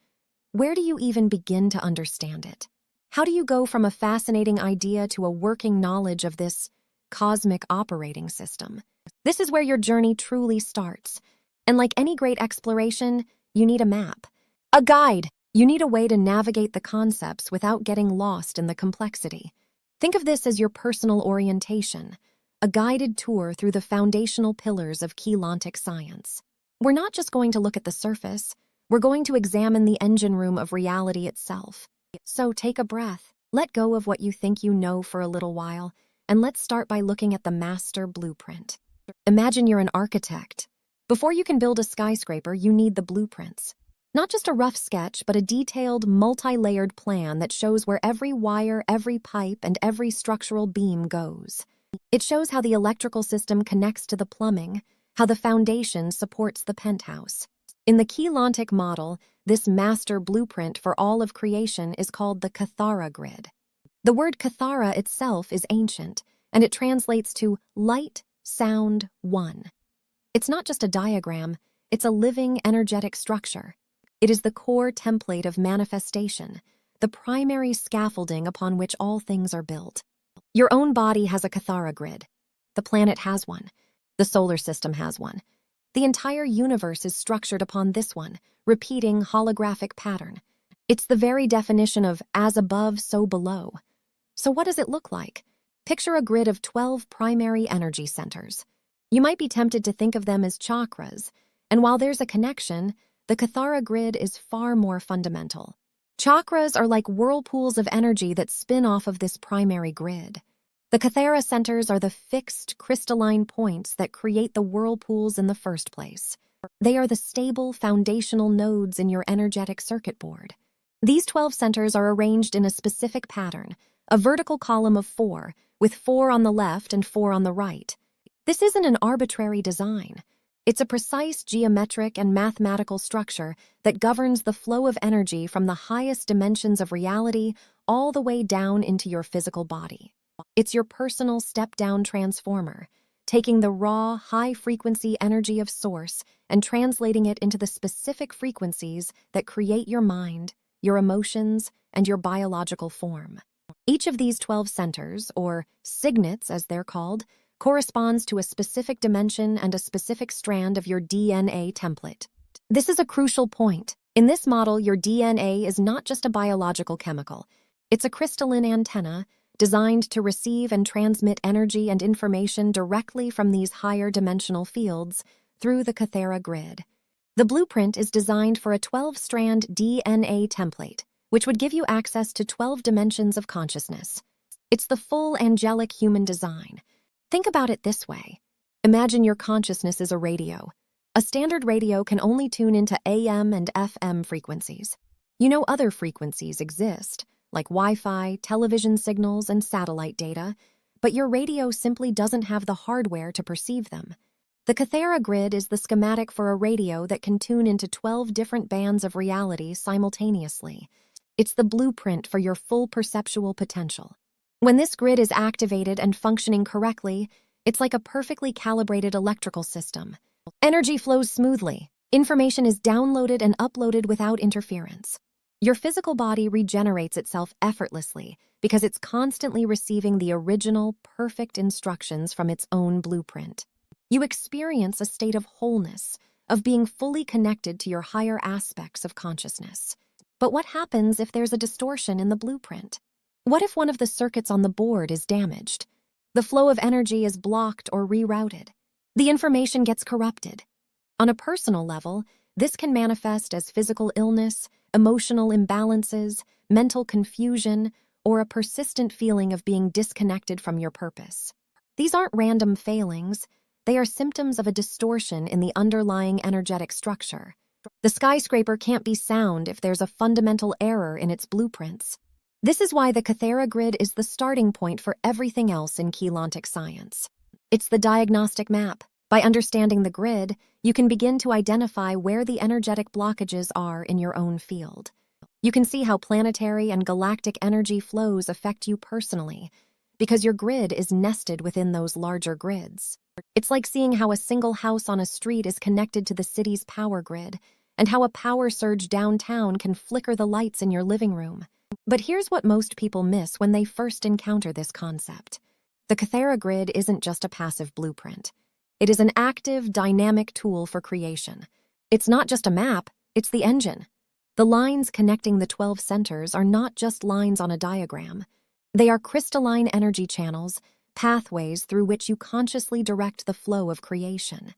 Where do you even begin to understand it? How do you go from a fascinating idea to a working knowledge of this cosmic operating system? This is where your journey truly starts. And like any great exploration, you need a map, a guide. You need a way to navigate the concepts without getting lost in the complexity. Think of this as your personal orientation, a guided tour through the foundational pillars of Keylontic Science. We're not just going to look at the surface, we're going to examine the engine room of reality itself. So take a breath, let go of what you think you know for a little while, and let's start by looking at the master blueprint. Imagine you're an architect. Before you can build a skyscraper, you need the blueprints. Not just a rough sketch, but a detailed, multi-layered plan that shows where every wire, every pipe, and every structural beam goes. It shows how the electrical system connects to the plumbing, how the foundation supports the penthouse. In the Keylontic model, this master blueprint for all of creation is called the Cathara Grid. The word Cathara itself is ancient, and it translates to light, sound, one. It's not just a diagram, it's a living, energetic structure. It is the core template of manifestation, the primary scaffolding upon which all things are built. Your own body has a Cathara grid. The planet has one. The solar system has one. The entire universe is structured upon this one, repeating holographic pattern. It's the very definition of as above, so below. So what does it look like? Picture a grid of 12 primary energy centers. You might be tempted to think of them as chakras, and while there's a connection, the Cathara grid is far more fundamental. Chakras are like whirlpools of energy that spin off of this primary grid. The Cathara centers are the fixed, crystalline points that create the whirlpools in the first place. They are the stable, foundational nodes in your energetic circuit board. These 12 centers are arranged in a specific pattern, a vertical column of 4, with 4 on the left and 4 on the right. This isn't an arbitrary design. It's a precise geometric and mathematical structure that governs the flow of energy from the highest dimensions of reality all the way down into your physical body. It's your personal step-down transformer, taking the raw, high-frequency energy of Source and translating it into the specific frequencies that create your mind, your emotions, and your biological form. Each of these 12 centers, or signets as they're called, corresponds to a specific dimension and a specific strand of your DNA template. This is a crucial point. In this model, your DNA is not just a biological chemical. It's a crystalline antenna designed to receive and transmit energy and information directly from these higher dimensional fields through the Cathara grid. The blueprint is designed for a 12-strand DNA template, which would give you access to 12 dimensions of consciousness. It's the full angelic human design. Think about it this way. Imagine your consciousness is a radio. A standard radio can only tune into AM and FM frequencies. You know other frequencies exist, like Wi-Fi, television signals, and satellite data, but your radio simply doesn't have the hardware to perceive them. The Cathara grid is the schematic for a radio that can tune into 12 different bands of reality simultaneously. It's the blueprint for your full perceptual potential. When this grid is activated and functioning correctly, it's like a perfectly calibrated electrical system. Energy flows smoothly. Information is downloaded and uploaded without interference. Your physical body regenerates itself effortlessly because it's constantly receiving the original, perfect instructions from its own blueprint. You experience a state of wholeness, of being fully connected to your higher aspects of consciousness. But what happens if there's a distortion in the blueprint? What if one of the circuits on the board is damaged? The flow of energy is blocked or rerouted. The information gets corrupted. On a personal level, This can manifest as physical illness, emotional imbalances, mental confusion, or a persistent feeling of being disconnected from your purpose. These aren't random failings. They are symptoms of a distortion in the underlying energetic structure. The skyscraper can't be sound if there's a fundamental error in its blueprints. This is why the Cathara Grid is the starting point for everything else in Keylontic Science. It's the diagnostic map. By understanding the grid, you can begin to identify where the energetic blockages are in your own field. You can see how planetary and galactic energy flows affect you personally, because your grid is nested within those larger grids. It's like seeing how a single house on a street is connected to the city's power grid, and how a power surge downtown can flicker the lights in your living room. But here's what most people miss when they first encounter this concept. The Cathara Grid isn't just a passive blueprint. It is an active, dynamic tool for creation. It's not just a map, it's the engine. The lines connecting the 12 centers are not just lines on a diagram. They are crystalline energy channels, pathways through which you consciously direct the flow of creation.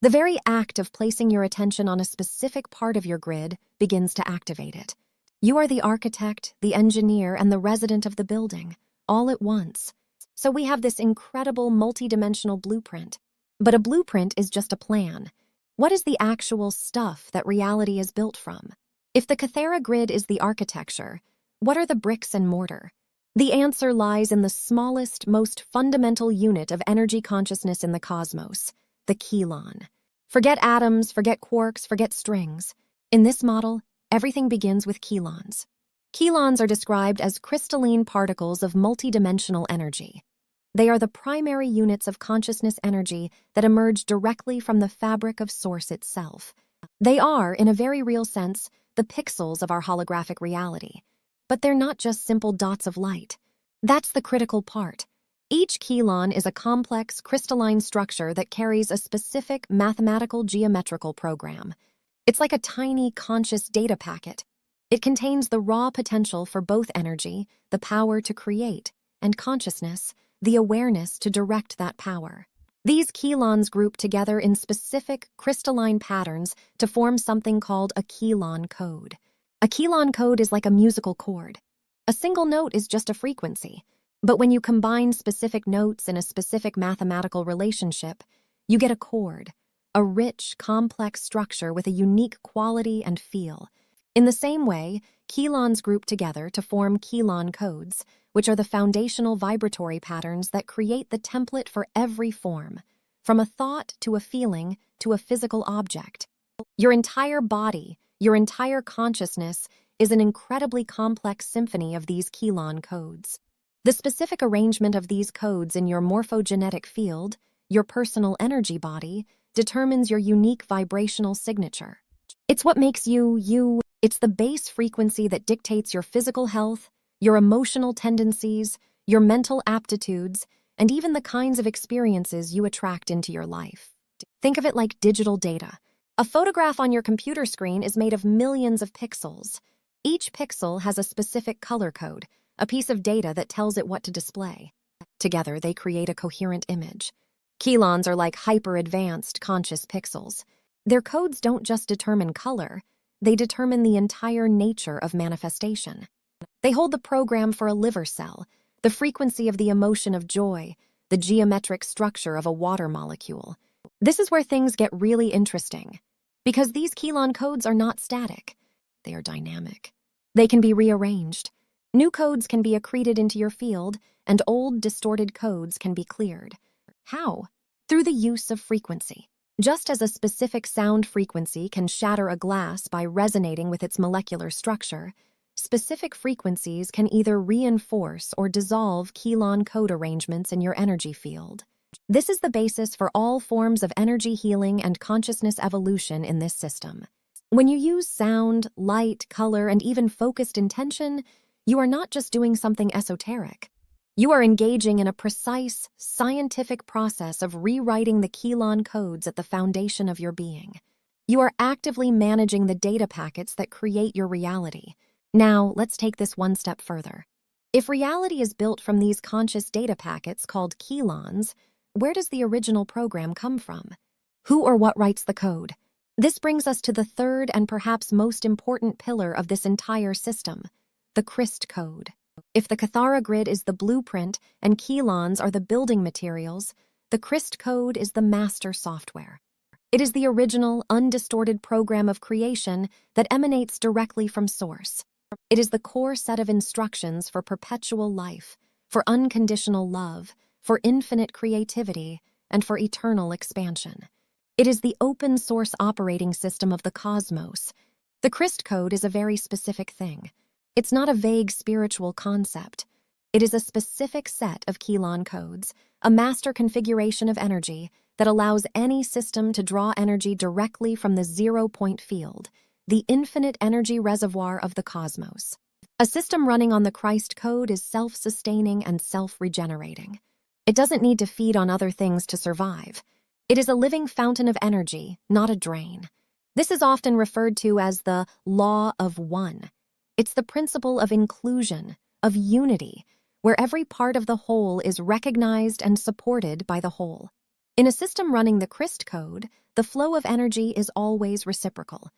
The very act of placing your attention on a specific part of your grid begins to activate it. You are the architect, the engineer, and the resident of the building, all at once. So we have this incredible multidimensional blueprint. But a blueprint is just a plan. What is the actual stuff that reality is built from? If the Cathara Grid is the architecture, what are the bricks and mortar? The answer lies in the smallest, most fundamental unit of energy consciousness in the cosmos, the Keylon. Forget atoms, forget quarks, forget strings. In this model, everything begins with Keylons. Keylons are described as crystalline particles of multidimensional energy. They are the primary units of consciousness energy that emerge directly from the fabric of Source itself. They are, in a very real sense, the pixels of our holographic reality. But they're not just simple dots of light. That's the critical part. Each Keylon is a complex, crystalline structure that carries a specific mathematical geometrical program. It's like a tiny, conscious data packet. It contains the raw potential for both energy, the power to create, and consciousness, the awareness to direct that power. These Keylons group together in specific crystalline patterns to form something called a Keylon code. A Keylon code is like a musical chord. A single note is just a frequency, but when you combine specific notes in a specific mathematical relationship, you get a chord, a rich, complex structure with a unique quality and feel. In the same way, Keylons group together to form Keylon codes, which are the foundational vibratory patterns that create the template for every form, from a thought to a feeling to a physical object. Your entire body, your entire consciousness is an incredibly complex symphony of these Keylon codes. The specific arrangement of these codes in your morphogenetic field, your personal energy body, determines your unique vibrational signature. It's what makes you, you. It's the base frequency that dictates your physical health, your emotional tendencies, your mental aptitudes, and even the kinds of experiences you attract into your life. Think of it like digital data. A photograph on your computer screen is made of millions of pixels. Each pixel has a specific color code, a piece of data that tells it what to display. Together, they create a coherent image. Keylons are like hyper-advanced conscious pixels. Their codes don't just determine color, they determine the entire nature of manifestation. They hold the program for a liver cell, the frequency of the emotion of joy, the geometric structure of a water molecule. This is where things get really interesting, because these Keylon codes are not static. They are dynamic. They can be rearranged. New codes can be accreted into your field, and old, distorted codes can be cleared. How? Through the use of frequency. Just as a specific sound frequency can shatter a glass by resonating with its molecular structure, specific frequencies can either reinforce or dissolve Keylon code arrangements in your energy field. This is the basis for all forms of energy healing and consciousness evolution in this system. When you use sound, light, color, and even focused intention, you are not just doing something esoteric. You are engaging in a precise, scientific process of rewriting the Keylon codes at the foundation of your being. You are actively managing the data packets that create your reality. Now, let's take this one step further. If reality is built from these conscious data packets called Keylons, where does the original program come from? Who or what writes the code? This brings us to the third and perhaps most important pillar of this entire system, the Crist code. If the Cathara grid is the blueprint and Keylons are the building materials, the Crist code is the master software. It is the original, undistorted program of creation that emanates directly from Source. It is the core set of instructions for perpetual life, for unconditional love, for infinite creativity, and for eternal expansion. It is the open source operating system of the cosmos. The Crist code is a very specific thing. It's not a vague spiritual concept. It is a specific set of Keylon codes, a master configuration of energy that allows any system to draw energy directly from the zero-point field, the infinite energy reservoir of the cosmos. A system running on the Crist code is self-sustaining and self-regenerating. It doesn't need to feed on other things to survive. It is a living fountain of energy, not a drain. This is often referred to as the law of one. It's the principle of inclusion, of unity, where every part of the whole is recognized and supported by the whole. In a system running the Crist code, the flow of energy is always reciprocal.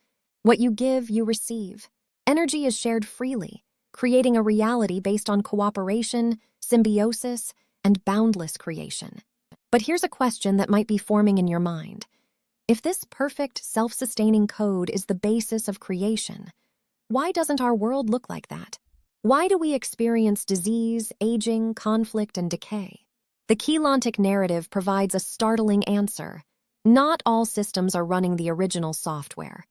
What you give, you receive. Energy is shared freely, creating a reality based on cooperation, symbiosis, and boundless creation. But here's a question that might be forming in your mind. If this perfect, self-sustaining code is the basis of creation, why doesn't our world look like that? Why do we experience disease, aging, conflict, and decay? The Keylontic narrative provides a startling answer. Not all systems are running the original software.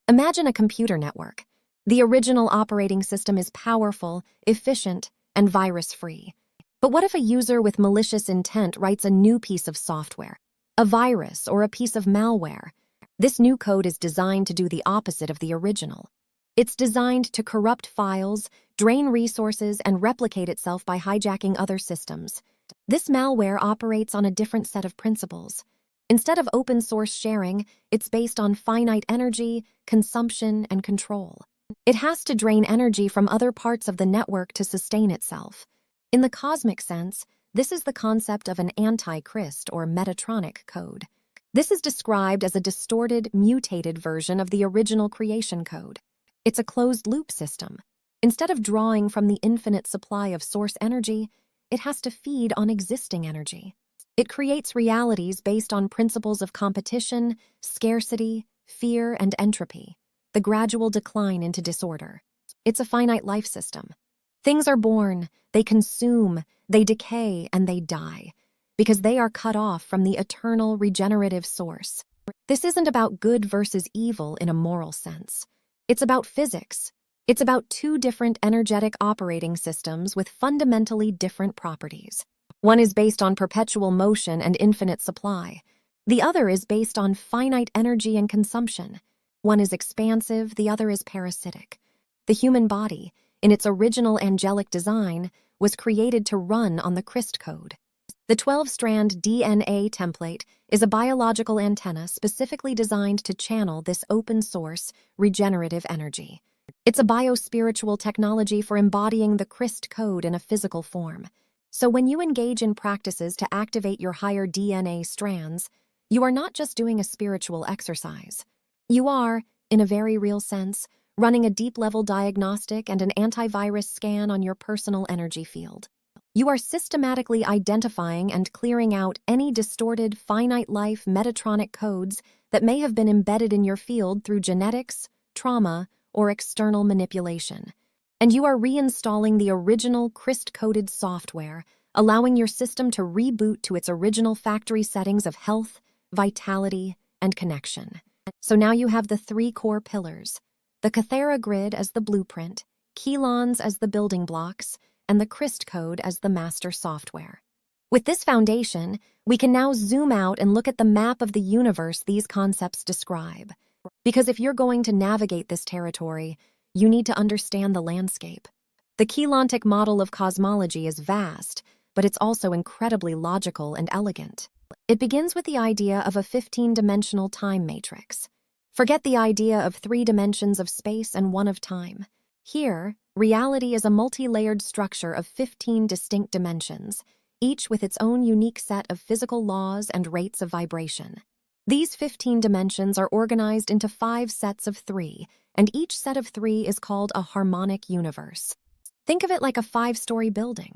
Imagine a computer network. The original operating system is powerful, efficient, and virus-free. But what if a user with malicious intent writes a new piece of software, a virus or a piece of malware? This new code is designed to do the opposite of the original. It's designed to corrupt files, drain resources, and replicate itself by hijacking other systems. This malware operates on a different set of principles. Instead of open source sharing, it's based on finite energy, consumption, and control. It has to drain energy from other parts of the network to sustain itself. In the cosmic sense, this is the concept of an anti-Crist or Metatronic code. This is described as a distorted, mutated version of the original creation code. It's a closed-loop system. Instead of drawing from the infinite supply of source energy, it has to feed on existing energy. It creates realities based on principles of competition, scarcity, fear, and entropy, the gradual decline into disorder. It's a finite life system. Things are born, they consume, they decay, and they die, because they are cut off from the eternal regenerative source. This isn't about good versus evil in a moral sense. It's about physics. It's about two different energetic operating systems with fundamentally different properties. One is based on perpetual motion and infinite supply. The other is based on finite energy and consumption. One is expansive, the other is parasitic. The human body, in its original angelic design, was created to run on the Crist code. The 12-strand DNA template is a biological antenna specifically designed to channel this open-source, regenerative energy. It's a biospiritual technology for embodying the Crist code in a physical form. So when you engage in practices to activate your higher DNA strands, you are not just doing a spiritual exercise. You are, in a very real sense, running a deep-level diagnostic and an antivirus scan on your personal energy field. You are systematically identifying and clearing out any distorted, finite-life Metatronic codes that may have been embedded in your field through genetics, trauma, or external manipulation. And you are reinstalling the original Crist-coded software, allowing your system to reboot to its original factory settings of health, vitality, and connection. So now you have the three core pillars: the Cathara grid as the blueprint, Keylons as the building blocks, and the Crist code as the master software. With this foundation, we can now zoom out and look at the map of the universe these concepts describe. Because if you're going to navigate this territory, you need to understand the landscape. The Keylontic model of cosmology is vast, but it's also incredibly logical and elegant. It begins with the idea of a 15-dimensional time matrix. Forget the idea of 3 dimensions of space and 1 of time. Here, reality is a multi-layered structure of 15 distinct dimensions, each with its own unique set of physical laws and rates of vibration. These 15 dimensions are organized into 5 sets of 3, and each set of 3 is called a harmonic universe. Think of it like a 5-story building.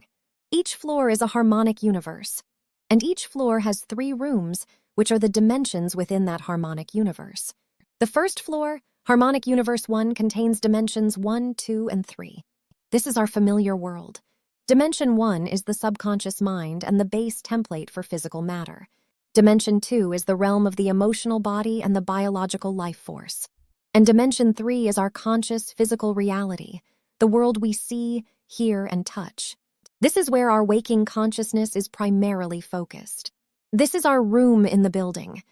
Each floor is a harmonic universe, and each floor has 3 rooms, which are the dimensions within that harmonic universe. The first floor, Harmonic Universe 1, contains dimensions 1, 2, and 3. This is our familiar world. Dimension 1 is the subconscious mind and the base template for physical matter. Dimension 2 is the realm of the emotional body and the biological life force. And Dimension 3 is our conscious physical reality, the world we see, hear, and touch. This is where our waking consciousness is primarily focused. This is our room in the building.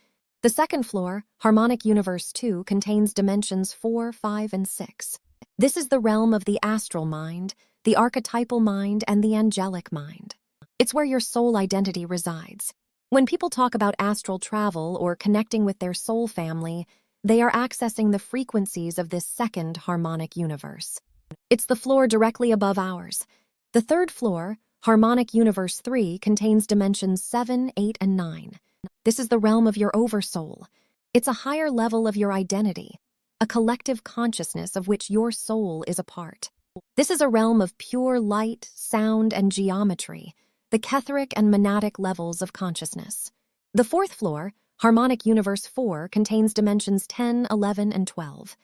The second floor, Harmonic Universe 2, contains dimensions 4, 5, and 6. This is the realm of the astral mind, the archetypal mind, and the angelic mind. It's where your soul identity resides. When people talk about astral travel or connecting with their soul family, they are accessing the frequencies of this second harmonic universe. It's the floor directly above ours. The third floor, Harmonic Universe 3, contains dimensions 7, 8, and 9. This is the realm of your oversoul. It's a higher level of your identity, a collective consciousness of which your soul is a part. This is a realm of pure light, sound, and geometry, the Catharic and monadic levels of consciousness. The fourth floor, Harmonic Universe 4, contains dimensions 10, 11, and 12.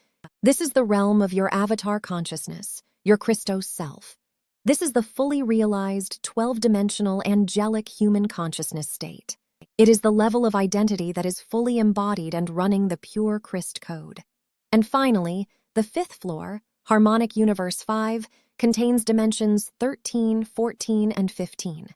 This is the realm of your avatar consciousness, your Christos self. This is the fully realized, 12-dimensional, angelic human consciousness state. It is the level of identity that is fully embodied and running the pure Crist code. And finally, the fifth floor, Harmonic Universe 5, contains dimensions 13, 14, and 15.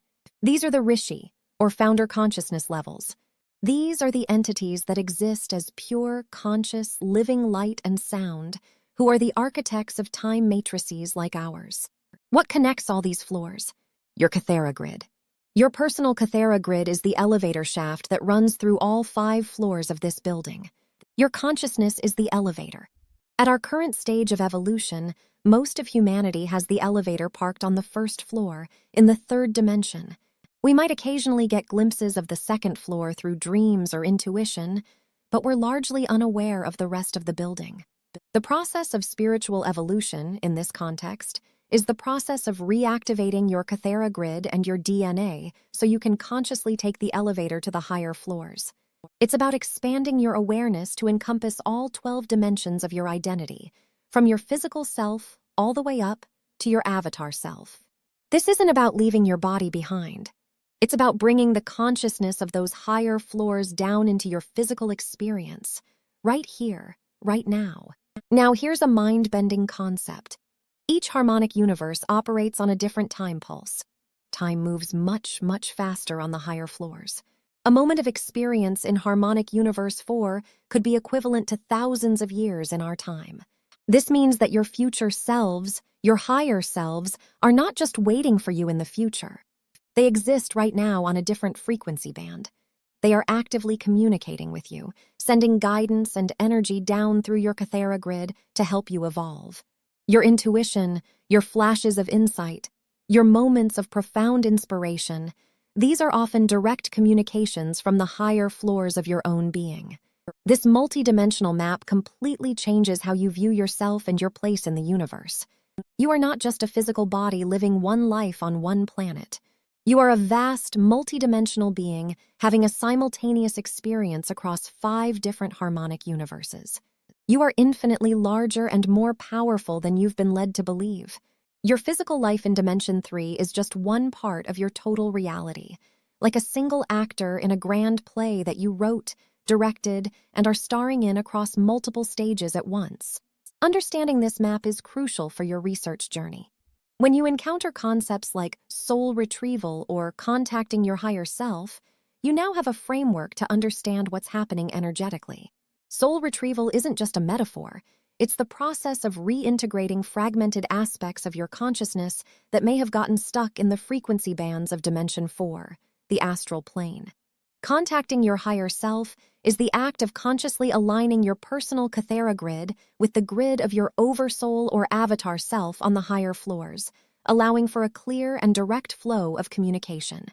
These are the Rishi, or founder consciousness levels. These are the entities that exist as pure, conscious, living light and sound, who are the architects of time matrices like ours. What connects all these floors? Your Cathara Grid. Your personal Cathara Grid is the elevator shaft that runs through all 5 floors of this building. Your consciousness is the elevator. At our current stage of evolution, most of humanity has the elevator parked on the first floor, in the 3rd dimension. We might occasionally get glimpses of the 2nd floor through dreams or intuition, but we're largely unaware of the rest of the building. The process of spiritual evolution, in this context, is the process of reactivating your Cathara Grid and your DNA so you can consciously take the elevator to the higher floors. It's about expanding your awareness to encompass all 12 dimensions of your identity, from your physical self all the way up to your avatar self. This isn't about leaving your body behind. It's about bringing the consciousness of those higher floors down into your physical experience, right here, right now. Now, here's a mind-bending concept. Each harmonic universe operates on a different time pulse. Time moves much, much faster on the higher floors. A moment of experience in Harmonic Universe 4 could be equivalent to thousands of years in our time. This means that your future selves, your higher selves, are not just waiting for you in the future. They exist right now on a different frequency band. They are actively communicating with you, sending guidance and energy down through your Cathara Grid to help you evolve. Your intuition, your flashes of insight, your moments of profound inspiration, these are often direct communications from the higher floors of your own being. This multidimensional map completely changes how you view yourself and your place in the universe. You are not just a physical body living one life on one planet. You are a vast, multidimensional being having a simultaneous experience across 5 different harmonic universes. You are infinitely larger and more powerful than you've been led to believe. Your physical life in Dimension 3 is just one part of your total reality, like a single actor in a grand play that you wrote, directed, and are starring in across multiple stages at once. Understanding this map is crucial for your research journey. When you encounter concepts like soul retrieval or contacting your higher self, you now have a framework to understand what's happening energetically. Soul retrieval isn't just a metaphor. It's the process of reintegrating fragmented aspects of your consciousness that may have gotten stuck in the frequency bands of Dimension 4, the astral plane. Contacting your higher self is the act of consciously aligning your personal Cathara Grid with the grid of your oversoul or avatar self on the higher floors, allowing for a clear and direct flow of communication.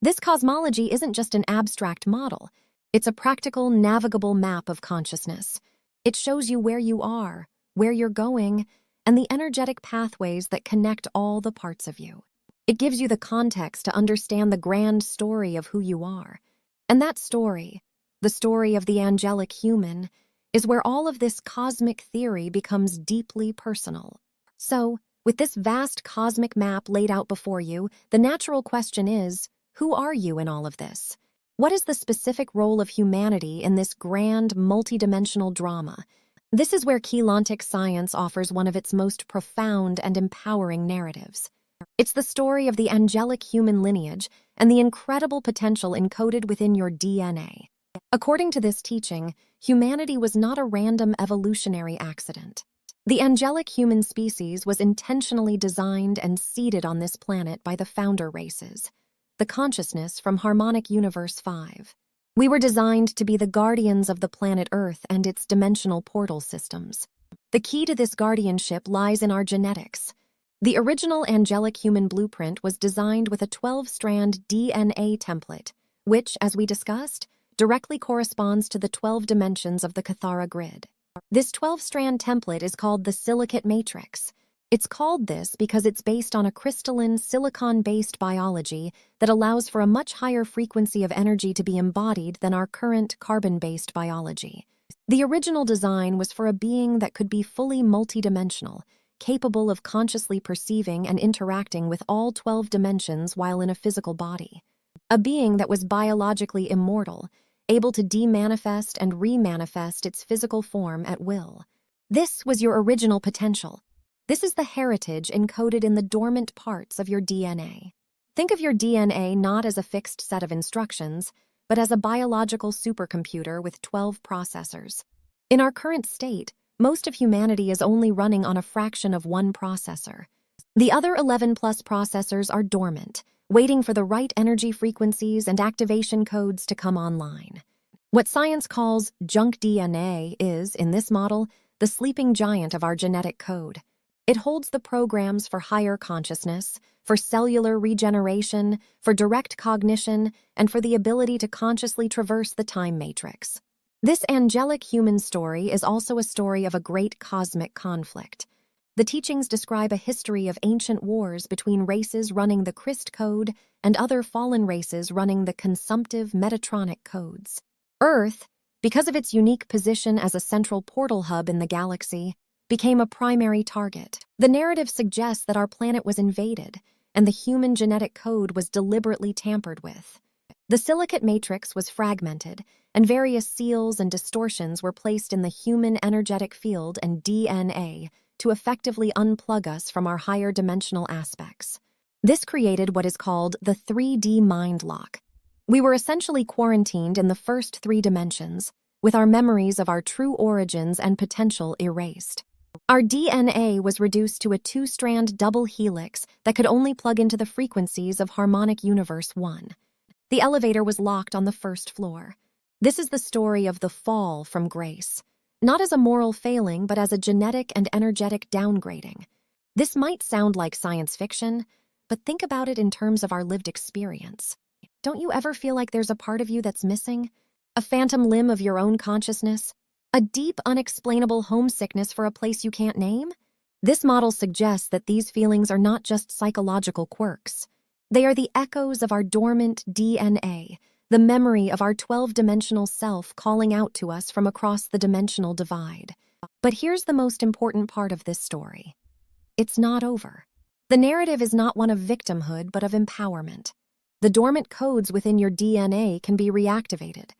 This cosmology isn't just an abstract model. It's a practical, navigable map of consciousness. It shows you where you are, where you're going, and the energetic pathways that connect all the parts of you. It gives you the context to understand the grand story of who you are. And that story, the story of the angelic human, is where all of this cosmic theory becomes deeply personal. So, with this vast cosmic map laid out before you, the natural question is, who are you in all of this? What is the specific role of humanity in this grand, multidimensional drama? This is where Keylontic Science offers one of its most profound and empowering narratives. It's the story of the angelic human lineage and the incredible potential encoded within your DNA. According to this teaching, humanity was not a random evolutionary accident. The angelic human species was intentionally designed and seeded on this planet by the founder races, the consciousness from Harmonic Universe 5. We were designed to be the guardians of the planet Earth and its dimensional portal systems. The key to this guardianship lies in our genetics. The original angelic human blueprint was designed with a 12-strand DNA template, which, as we discussed, directly corresponds to the 12 dimensions of the Cathara Grid. This 12-strand template is called the silicate matrix. It's called this because it's based on a crystalline, silicon-based biology that allows for a much higher frequency of energy to be embodied than our current carbon-based biology. The original design was for a being that could be fully multidimensional, capable of consciously perceiving and interacting with all 12 dimensions while in a physical body. A being that was biologically immortal, able to demanifest and remanifest its physical form at will. This was your original potential. This is the heritage encoded in the dormant parts of your DNA. Think of your DNA not as a fixed set of instructions, but as a biological supercomputer with 12 processors. In our current state, most of humanity is only running on a fraction of one processor. The other 11+ processors are dormant, waiting for the right energy frequencies and activation codes to come online. What science calls junk DNA is, in this model, the sleeping giant of our genetic code. It holds the programs for higher consciousness, for cellular regeneration, for direct cognition, and for the ability to consciously traverse the time matrix. This angelic human story is also a story of a great cosmic conflict. The teachings describe a history of ancient wars between races running the Crist code and other fallen races running the consumptive Metatronic codes. Earth, because of its unique position as a central portal hub in the galaxy, became a primary target. The narrative suggests that our planet was invaded, and the human genetic code was deliberately tampered with. The silicate matrix was fragmented, and various seals and distortions were placed in the human energetic field and DNA to effectively unplug us from our higher dimensional aspects. This created what is called the 3D mind lock. We were essentially quarantined in the first 3 dimensions, with our memories of our true origins and potential erased. Our DNA was reduced to a 2-strand double helix that could only plug into the frequencies of Harmonic Universe 1. The elevator was locked on the first floor. This is the story of the fall from grace, not as a moral failing, but as a genetic and energetic downgrading. This might sound like science fiction, but think about it in terms of our lived experience. Don't you ever feel like there's a part of you that's missing? A phantom limb of your own consciousness? A deep, unexplainable homesickness for a place you can't name? This model suggests that these feelings are not just psychological quirks. They are the echoes of our dormant DNA, the memory of our 12-dimensional self calling out to us from across the dimensional divide. But here's the most important part of this story. It's not over. The narrative is not one of victimhood, but of empowerment. The dormant codes within your DNA can be reactivated.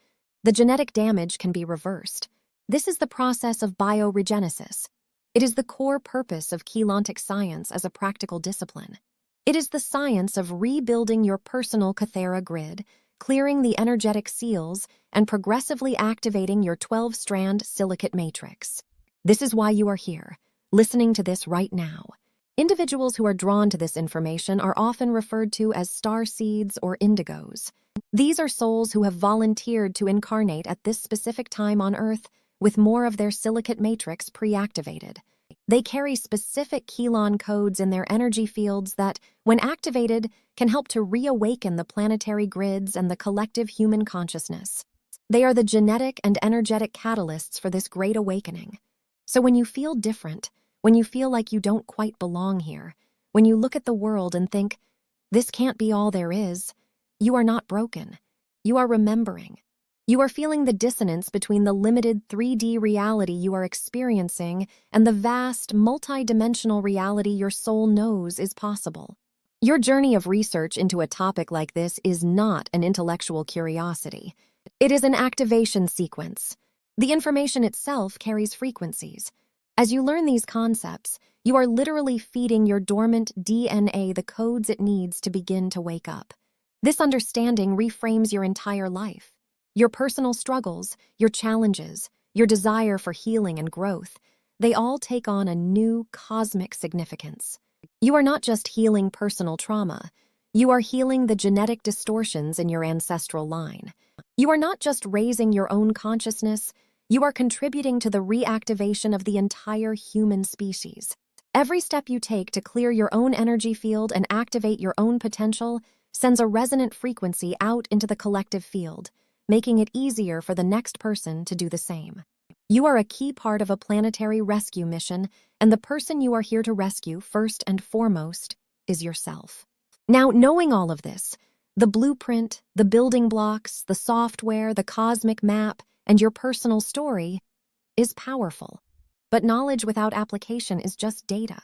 The genetic damage can be reversed. This is the process of biogenesis. It is the core purpose of Keylontic Science as a practical discipline. It is the science of rebuilding your personal Cathara Grid, clearing the energetic seals, and progressively activating your 12-strand silicate matrix. This is why you are here, listening to this right now. Individuals who are drawn to this information are often referred to as starseeds or indigos. These are souls who have volunteered to incarnate at this specific time on Earth with more of their silicate matrix pre-activated. They carry specific Keylon codes in their energy fields that, when activated, can help to reawaken the planetary grids and the collective human consciousness. They are the genetic and energetic catalysts for this great awakening. So when you feel different, when you feel like you don't quite belong here, when you look at the world and think, this can't be all there is, you are not broken. You are remembering. You are feeling the dissonance between the limited 3D reality you are experiencing and the vast, multidimensional reality your soul knows is possible. Your journey of research into a topic like this is not an intellectual curiosity. It is an activation sequence. The information itself carries frequencies. As you learn these concepts, you are literally feeding your dormant DNA the codes it needs to begin to wake up. This understanding reframes your entire life. Your personal struggles, your challenges, your desire for healing and growth, they all take on a new cosmic significance. You are not just healing personal trauma. You are healing the genetic distortions in your ancestral line. You are not just raising your own consciousness, you are contributing to the reactivation of the entire human species. Every step you take to clear your own energy field and activate your own potential sends a resonant frequency out into the collective field, making it easier for the next person to do the same. You are a key part of a planetary rescue mission, and the person you are here to rescue, first and foremost, is yourself. Now, knowing all of this, the blueprint, the building blocks, the software, the cosmic map, and your personal story is powerful. But knowledge without application is just data.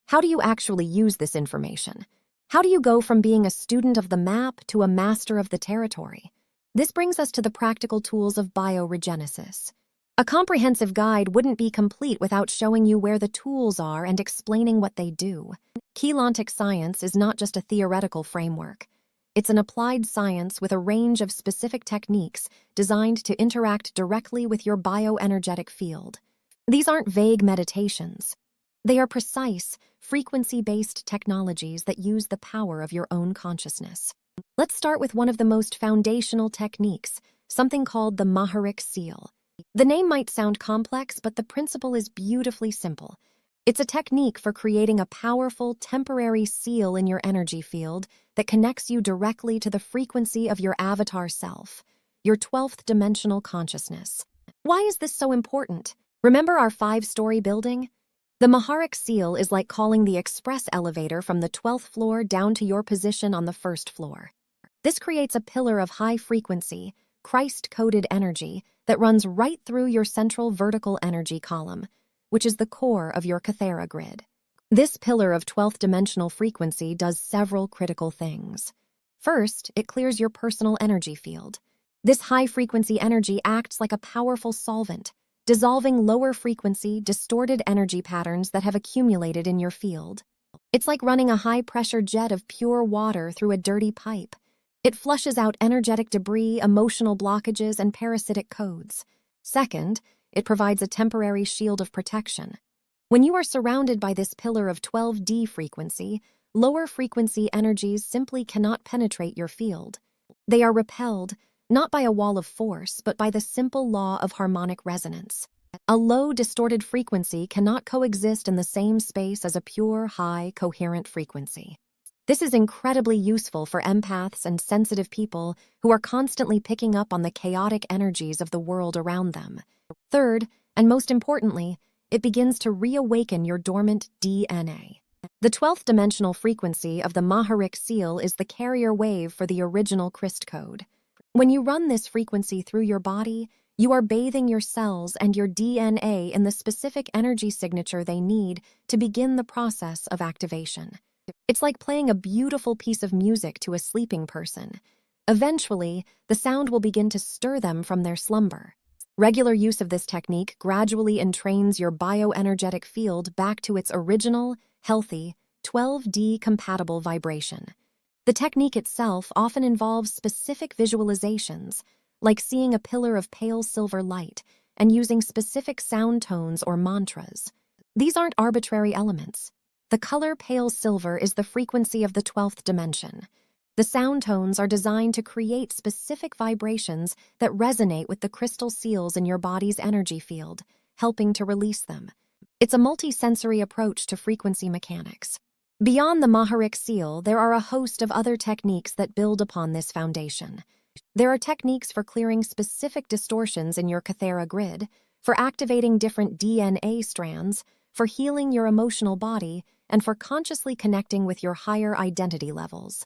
How do you actually use this information? How do you go from being a student of the map to a master of the territory? This brings us to the practical tools of Biogenesis. A comprehensive guide wouldn't be complete without showing you where the tools are and explaining what they do. Keylontic Science is not just a theoretical framework. It's an applied science with a range of specific techniques designed to interact directly with your bioenergetic field. These aren't vague meditations. They are precise, frequency-based technologies that use the power of your own consciousness. Let's start with one of the most foundational techniques, something called the Maharic seal. The name might sound complex, but the principle is beautifully simple. It's a technique for creating a powerful, temporary seal in your energy field that connects you directly to the frequency of your avatar self, your 12th dimensional consciousness. Why is this so important? Remember our 5-story building? The Maharic seal is like calling the express elevator from the 12th floor down to your position on the 1st floor. This creates a pillar of high-frequency, Christ-coded energy that runs right through your central vertical energy column, which is the core of your Cathara grid. This pillar of 12th dimensional frequency does several critical things. First, it clears your personal energy field. This high-frequency energy acts like a powerful solvent, dissolving lower-frequency, distorted energy patterns that have accumulated in your field. It's like running a high-pressure jet of pure water through a dirty pipe. It flushes out energetic debris, emotional blockages, and parasitic codes. Second, it provides a temporary shield of protection. When you are surrounded by this pillar of 12D frequency, lower-frequency energies simply cannot penetrate your field. They are repelled, not by a wall of force, but by the simple law of harmonic resonance. A low, distorted frequency cannot coexist in the same space as a pure, high, coherent frequency. This is incredibly useful for empaths and sensitive people who are constantly picking up on the chaotic energies of the world around them. Third, and most importantly, it begins to reawaken your dormant DNA. The 12th dimensional frequency of the Maharic seal is the carrier wave for the original Crist code. When you run this frequency through your body, you are bathing your cells and your DNA in the specific energy signature they need to begin the process of activation. It's like playing a beautiful piece of music to a sleeping person. Eventually, the sound will begin to stir them from their slumber. Regular use of this technique gradually entrains your bioenergetic field back to its original, healthy, 12D compatible vibration. The technique itself often involves specific visualizations, like seeing a pillar of pale silver light and using specific sound tones or mantras. These aren't arbitrary elements. The color pale silver is the frequency of the 12th dimension. The sound tones are designed to create specific vibrations that resonate with the crystal seals in your body's energy field, helping to release them. It's a multi-sensory approach to frequency mechanics. Beyond the Maharic seal, there are a host of other techniques that build upon this foundation. There are techniques for clearing specific distortions in your Cathara grid, for activating different DNA strands, for healing your emotional body, and for consciously connecting with your higher identity levels.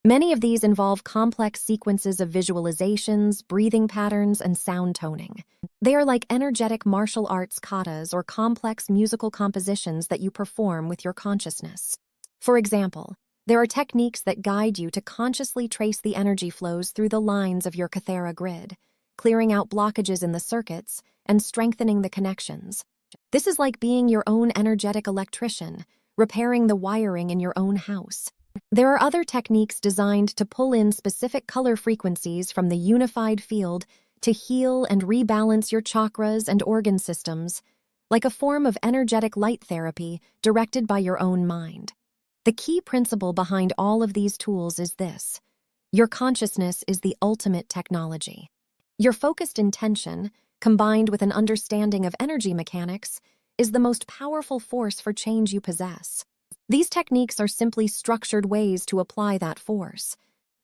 Many of these involve complex sequences of visualizations, breathing patterns, and sound toning. They are like energetic martial arts katas or complex musical compositions that you perform with your consciousness. For example, there are techniques that guide you to consciously trace the energy flows through the lines of your Cathara grid, clearing out blockages in the circuits and strengthening the connections. This is like being your own energetic electrician, repairing the wiring in your own house. There are other techniques designed to pull in specific color frequencies from the unified field to heal and rebalance your chakras and organ systems, like a form of energetic light therapy directed by your own mind. The key principle behind all of these tools is this: your consciousness is the ultimate technology. Your focused intention, combined with an understanding of energy mechanics, is the most powerful force for change you possess. These techniques are simply structured ways to apply that force.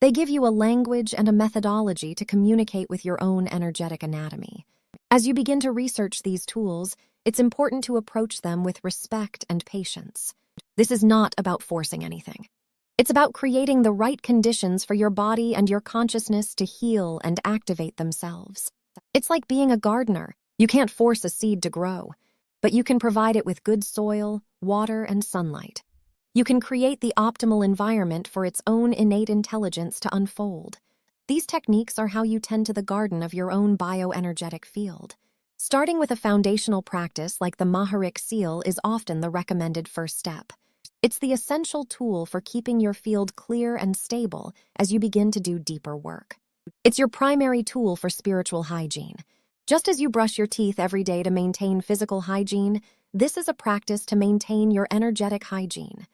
They give you a language and a methodology to communicate with your own energetic anatomy. As you begin to research these tools, it's important to approach them with respect and patience. This is not about forcing anything. It's about creating the right conditions for your body and your consciousness to heal and activate themselves. It's like being a gardener. You can't force a seed to grow, but you can provide it with good soil, water, and sunlight. You can create the optimal environment for its own innate intelligence to unfold. These techniques are how you tend to the garden of your own bioenergetic field. Starting with a foundational practice like the Maharik seal is often the recommended first step. It's the essential tool for keeping your field clear and stable as you begin to do deeper work. It's your primary tool for spiritual hygiene. Just as you brush your teeth every day to maintain physical hygiene, this is a practice to maintain your energetic hygiene.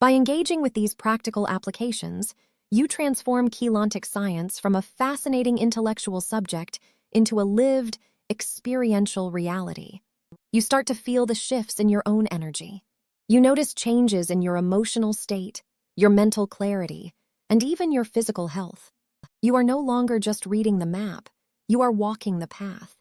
By engaging with these practical applications, you transform Keylontic Science from a fascinating intellectual subject into a lived, experiential reality. You start to feel the shifts in your own energy. You notice changes in your emotional state, your mental clarity, and even your physical health. You are no longer just reading the map, you are walking the path.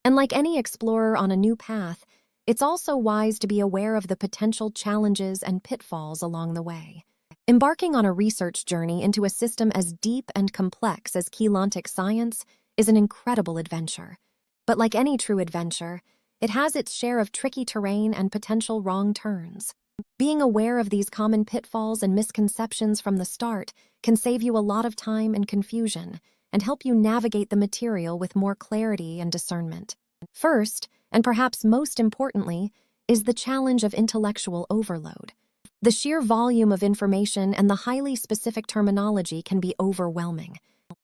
And like any explorer on a new path, it's also wise to be aware of the potential challenges and pitfalls along the way. Embarking on a research journey into a system as deep and complex as Keylontic Science is an incredible adventure. But like any true adventure, it has its share of tricky terrain and potential wrong turns. Being aware of these common pitfalls and misconceptions from the start can save you a lot of time and confusion and help you navigate the material with more clarity and discernment. First, and perhaps most importantly, is the challenge of intellectual overload. The sheer volume of information and the highly specific terminology can be overwhelming.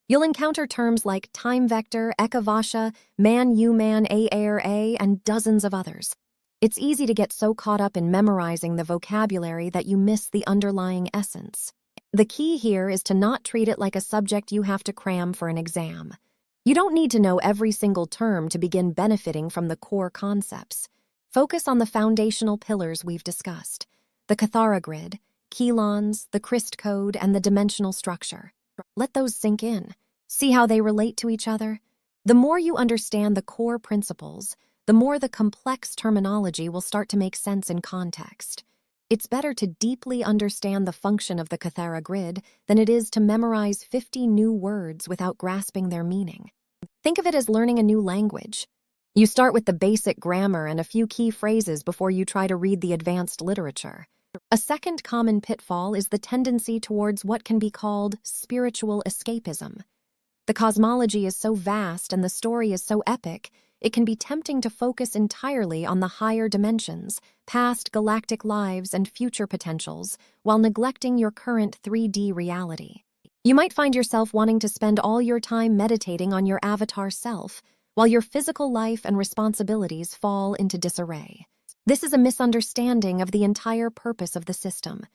You'll encounter terms like time vector, ekavasha, man-you-man, a-air-a, and dozens of others. It's easy to get so caught up in memorizing the vocabulary that you miss the underlying essence. The key here is to not treat it like a subject you have to cram for an exam. You don't need to know every single term to begin benefiting from the core concepts. Focus on the foundational pillars we've discussed: the Cathara Grid, Keylons, the Crist code, and the dimensional structure. Let those sink in. See how they relate to each other? The more you understand the core principles, the more the complex terminology will start to make sense in context. It's better to deeply understand the function of the Cathara Grid than it is to memorize 50 new words without grasping their meaning. Think of it as learning a new language. You start with the basic grammar and a few key phrases before you try to read the advanced literature. A second common pitfall is the tendency towards what can be called spiritual escapism. The cosmology is so vast and the story is so epic, it can be tempting to focus entirely on the higher dimensions, past galactic lives, and future potentials, while neglecting your current 3D reality. You might find yourself wanting to spend all your time meditating on your avatar self, while your physical life and responsibilities fall into disarray. This is a misunderstanding of the entire purpose of the system.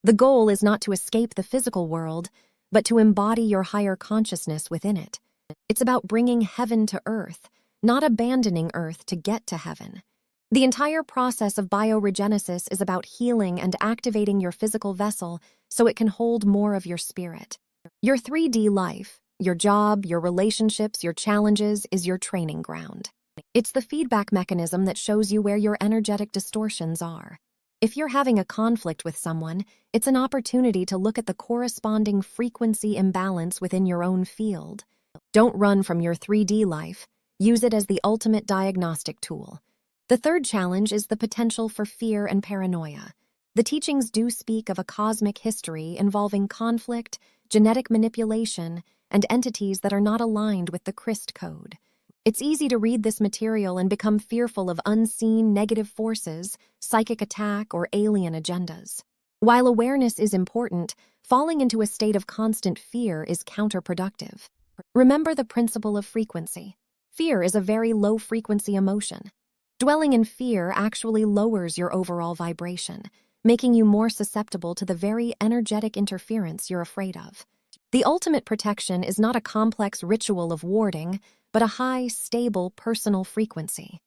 The goal is not to escape the physical world, but to embody your higher consciousness within it. It's about bringing heaven to earth, not abandoning earth to get to heaven. The entire process of biogenesis is about healing and activating your physical vessel so it can hold more of your spirit. Your 3D life, Your job, your relationships, your challenges is your training ground. It's the feedback mechanism that shows you where your energetic distortions are. If you're having a conflict with someone, it's an opportunity to look at the corresponding frequency imbalance within your own field. Don't run from your 3D life. Use it as the ultimate diagnostic tool. The third challenge is the potential for fear and paranoia. The teachings do speak of a cosmic history involving conflict, genetic manipulation, and entities that are not aligned with the Crist code. It's easy to read this material and become fearful of unseen negative forces, psychic attack, or alien agendas. While awareness is important, falling into a state of constant fear is counterproductive. Remember the principle of frequency. Fear is a very low-frequency emotion. Dwelling in fear actually lowers your overall vibration, making you more susceptible to the very energetic interference you're afraid of. The ultimate protection is not a complex ritual of warding, but a high, stable, personal frequency.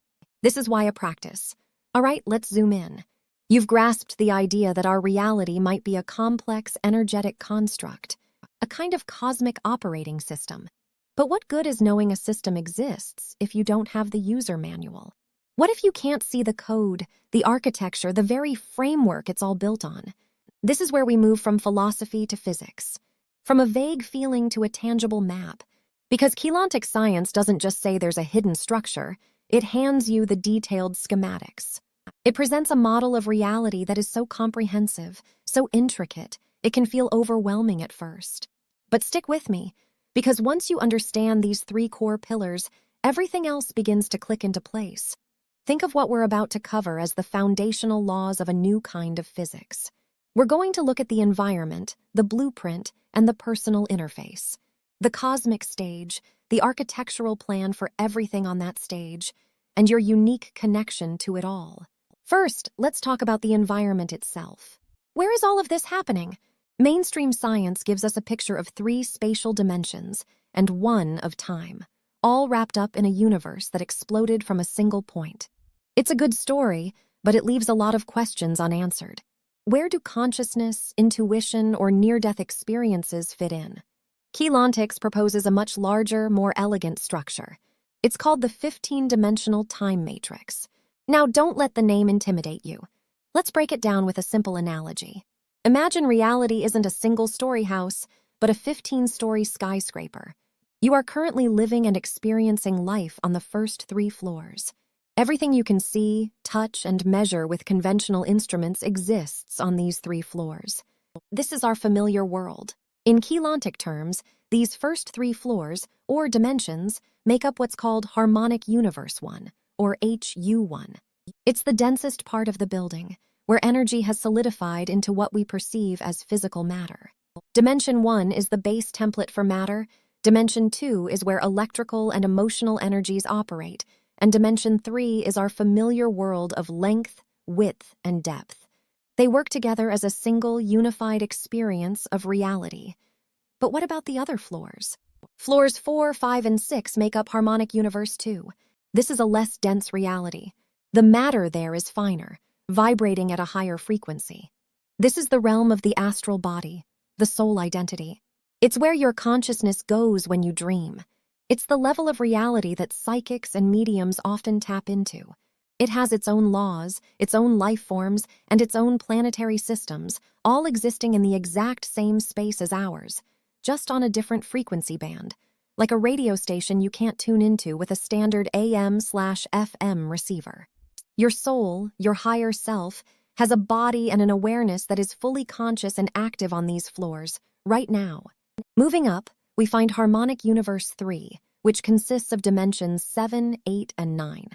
This is why a practice. All right, let's zoom in. You've grasped the idea that our reality might be a complex, energetic construct, a kind of cosmic operating system. But what good is knowing a system exists if you don't have the user manual? What if you can't see the code, the architecture, the very framework it's all built on? This is where we move from philosophy to physics, from a vague feeling to a tangible map. Because Keylontic Science doesn't just say there's a hidden structure, it hands you the detailed schematics. It presents a model of reality that is so comprehensive, so intricate, it can feel overwhelming at first. But stick with me, because once you understand these three core pillars, everything else begins to click into place. Think of what we're about to cover as the foundational laws of a new kind of physics. We're going to look at the environment, the blueprint, and the personal interface. The cosmic stage, the architectural plan for everything on that stage, and your unique connection to it all. First, let's talk about the environment itself. Where is all of this happening? Mainstream science gives us a picture of 3 spatial dimensions and 1 of time, all wrapped up in a universe that exploded from a single point. It's a good story, but it leaves a lot of questions unanswered. Where do consciousness, intuition, or near-death experiences fit in? Keylontics proposes a much larger, more elegant structure. It's called the 15-dimensional time matrix. Now, don't let the name intimidate you. Let's break it down with a simple analogy. Imagine reality isn't a single-story house, but a 15-story skyscraper. You are currently living and experiencing life on the first 3 floors. Everything you can see, touch, and measure with conventional instruments exists on these 3 floors. This is our familiar world. In Keylontic terms, these first 3 floors, or dimensions, make up what's called Harmonic Universe 1, or HU1. It's the densest part of the building, where energy has solidified into what we perceive as physical matter. Dimension 1 is the base template for matter, Dimension 2 is where electrical and emotional energies operate, and Dimension 3 is our familiar world of length, width, and depth. They work together as a single, unified experience of reality. But what about the other floors? Floors 4, 5, and 6 make up Harmonic Universe 2. This is a less dense reality. The matter there is finer, vibrating at a higher frequency. This is the realm of the astral body, the soul identity. It's where your consciousness goes when you dream. It's the level of reality that psychics and mediums often tap into. It has its own laws, its own life forms, and its own planetary systems, all existing in the exact same space as ours, just on a different frequency band, like a radio station you can't tune into with a standard AM/FM receiver. Your soul, your higher self, has a body and an awareness that is fully conscious and active on these floors, right now. Moving up, we find Harmonic Universe 3, which consists of dimensions 7, 8, and 9.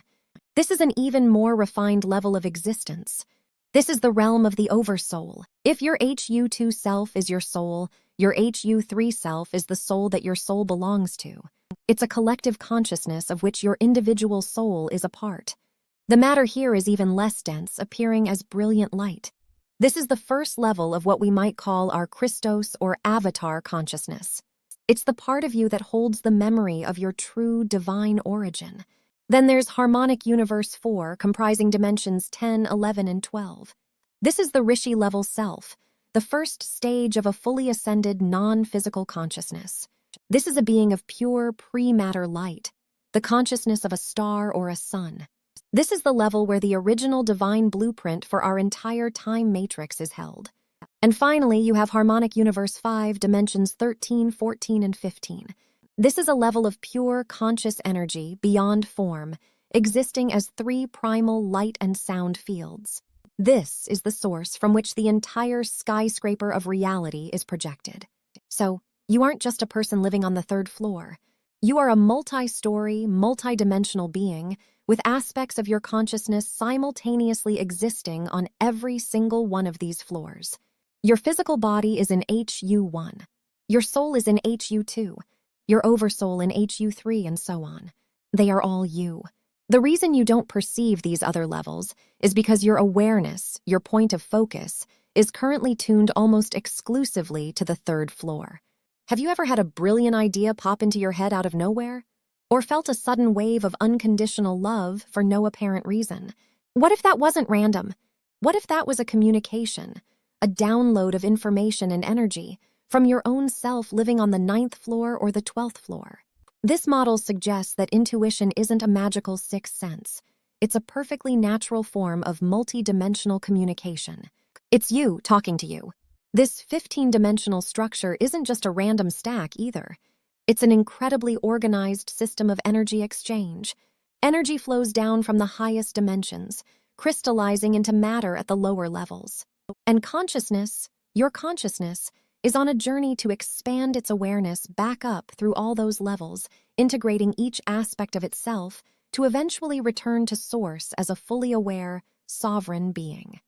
This is an even more refined level of existence. This is the realm of the oversoul. If your HU2 self is your soul, your HU3 self is the soul that your soul belongs to. It's a collective consciousness of which your individual soul is a part. The matter here is even less dense, appearing as brilliant light. This is the first level of what we might call our Christos or avatar consciousness. It's the part of you that holds the memory of your true divine origin. Then there's Harmonic Universe 4, comprising dimensions 10, 11, and 12. This is the Rishi-level self, the first stage of a fully ascended non-physical consciousness. This is a being of pure pre-matter light, the consciousness of a star or a sun. This is the level where the original divine blueprint for our entire time matrix is held. And finally, you have harmonic universe 5, dimensions 13, 14, and 15. This is a level of pure conscious energy beyond form, existing as 3 primal light and sound fields. This is the source from which the entire skyscraper of reality is projected. So, you aren't just a person living on the 3rd floor. You are a multi-story, multi-dimensional being with aspects of your consciousness simultaneously existing on every single one of these floors. Your physical body is in HU1. Your soul is in HU2. Your oversoul in HU3, and so on. They are all you. The reason you don't perceive these other levels is because your awareness, your point of focus, is currently tuned almost exclusively to the 3rd floor. Have you ever had a brilliant idea pop into your head out of nowhere? Or felt a sudden wave of unconditional love for no apparent reason? What if that wasn't random? What if that was a communication, a download of information and energy from your own self living on the 9th floor or the 12th floor? This model suggests that intuition isn't a magical 6th sense. It's a perfectly natural form of multidimensional communication. It's you talking to you. This 15-dimensional structure isn't just a random stack either. It's an incredibly organized system of energy exchange. Energy flows down from the highest dimensions, crystallizing into matter at the lower levels. And consciousness, your consciousness, is on a journey to expand its awareness back up through all those levels, integrating each aspect of itself to eventually return to source as a fully aware, sovereign being.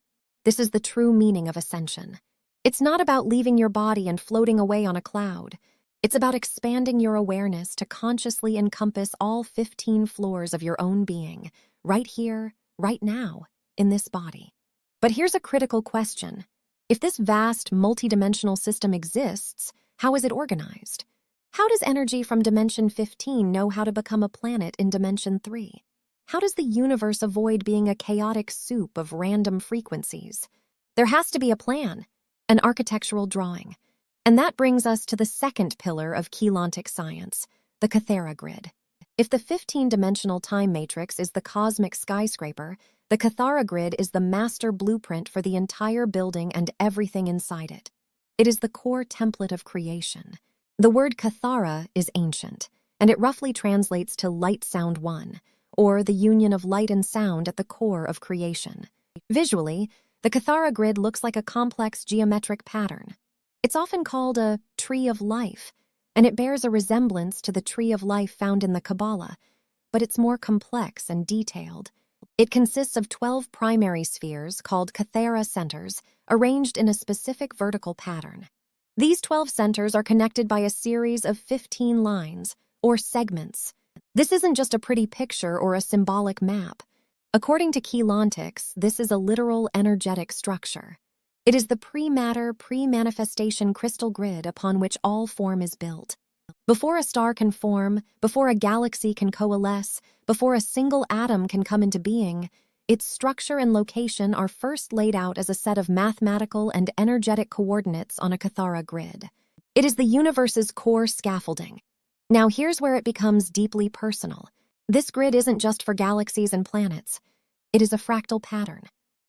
This is the true meaning of ascension. It's not about leaving your body and floating away on a cloud. It's about expanding your awareness to consciously encompass all 15 floors of your own being, right here, right now, in this body. But here's a critical question. If this vast, multidimensional system exists, how is it organized? How does energy from Dimension 15 know how to become a planet in Dimension 3? How does the universe avoid being a chaotic soup of random frequencies? There has to be a plan, an architectural drawing. And that brings us to the second pillar of Keylontic Science, the Cathara Grid. If the 15-dimensional time matrix is the cosmic skyscraper, the Cathara Grid is the master blueprint for the entire building and everything inside it. It is the core template of creation. The word Cathara is ancient, and it roughly translates to light sound one, or the union of light and sound at the core of creation. Visually, the Cathara Grid looks like a complex geometric pattern. It's often called a tree of life, and it bears a resemblance to the tree of life found in the Kabbalah, but it's more complex and detailed. It consists of 12 primary spheres called Cathara centers, arranged in a specific vertical pattern. These 12 centers are connected by a series of 15 lines, or segments. This isn't just a pretty picture or a symbolic map. According to Keylontics, this is a literal energetic structure. It is the pre-matter, pre-manifestation crystal grid upon which all form is built. Before a star can form, before a galaxy can coalesce, before a single atom can come into being, its structure and location are first laid out as a set of mathematical and energetic coordinates on a Cathara grid. It is the universe's core scaffolding. Now here's where it becomes deeply personal. This grid isn't just for galaxies and planets. It is a fractal pattern.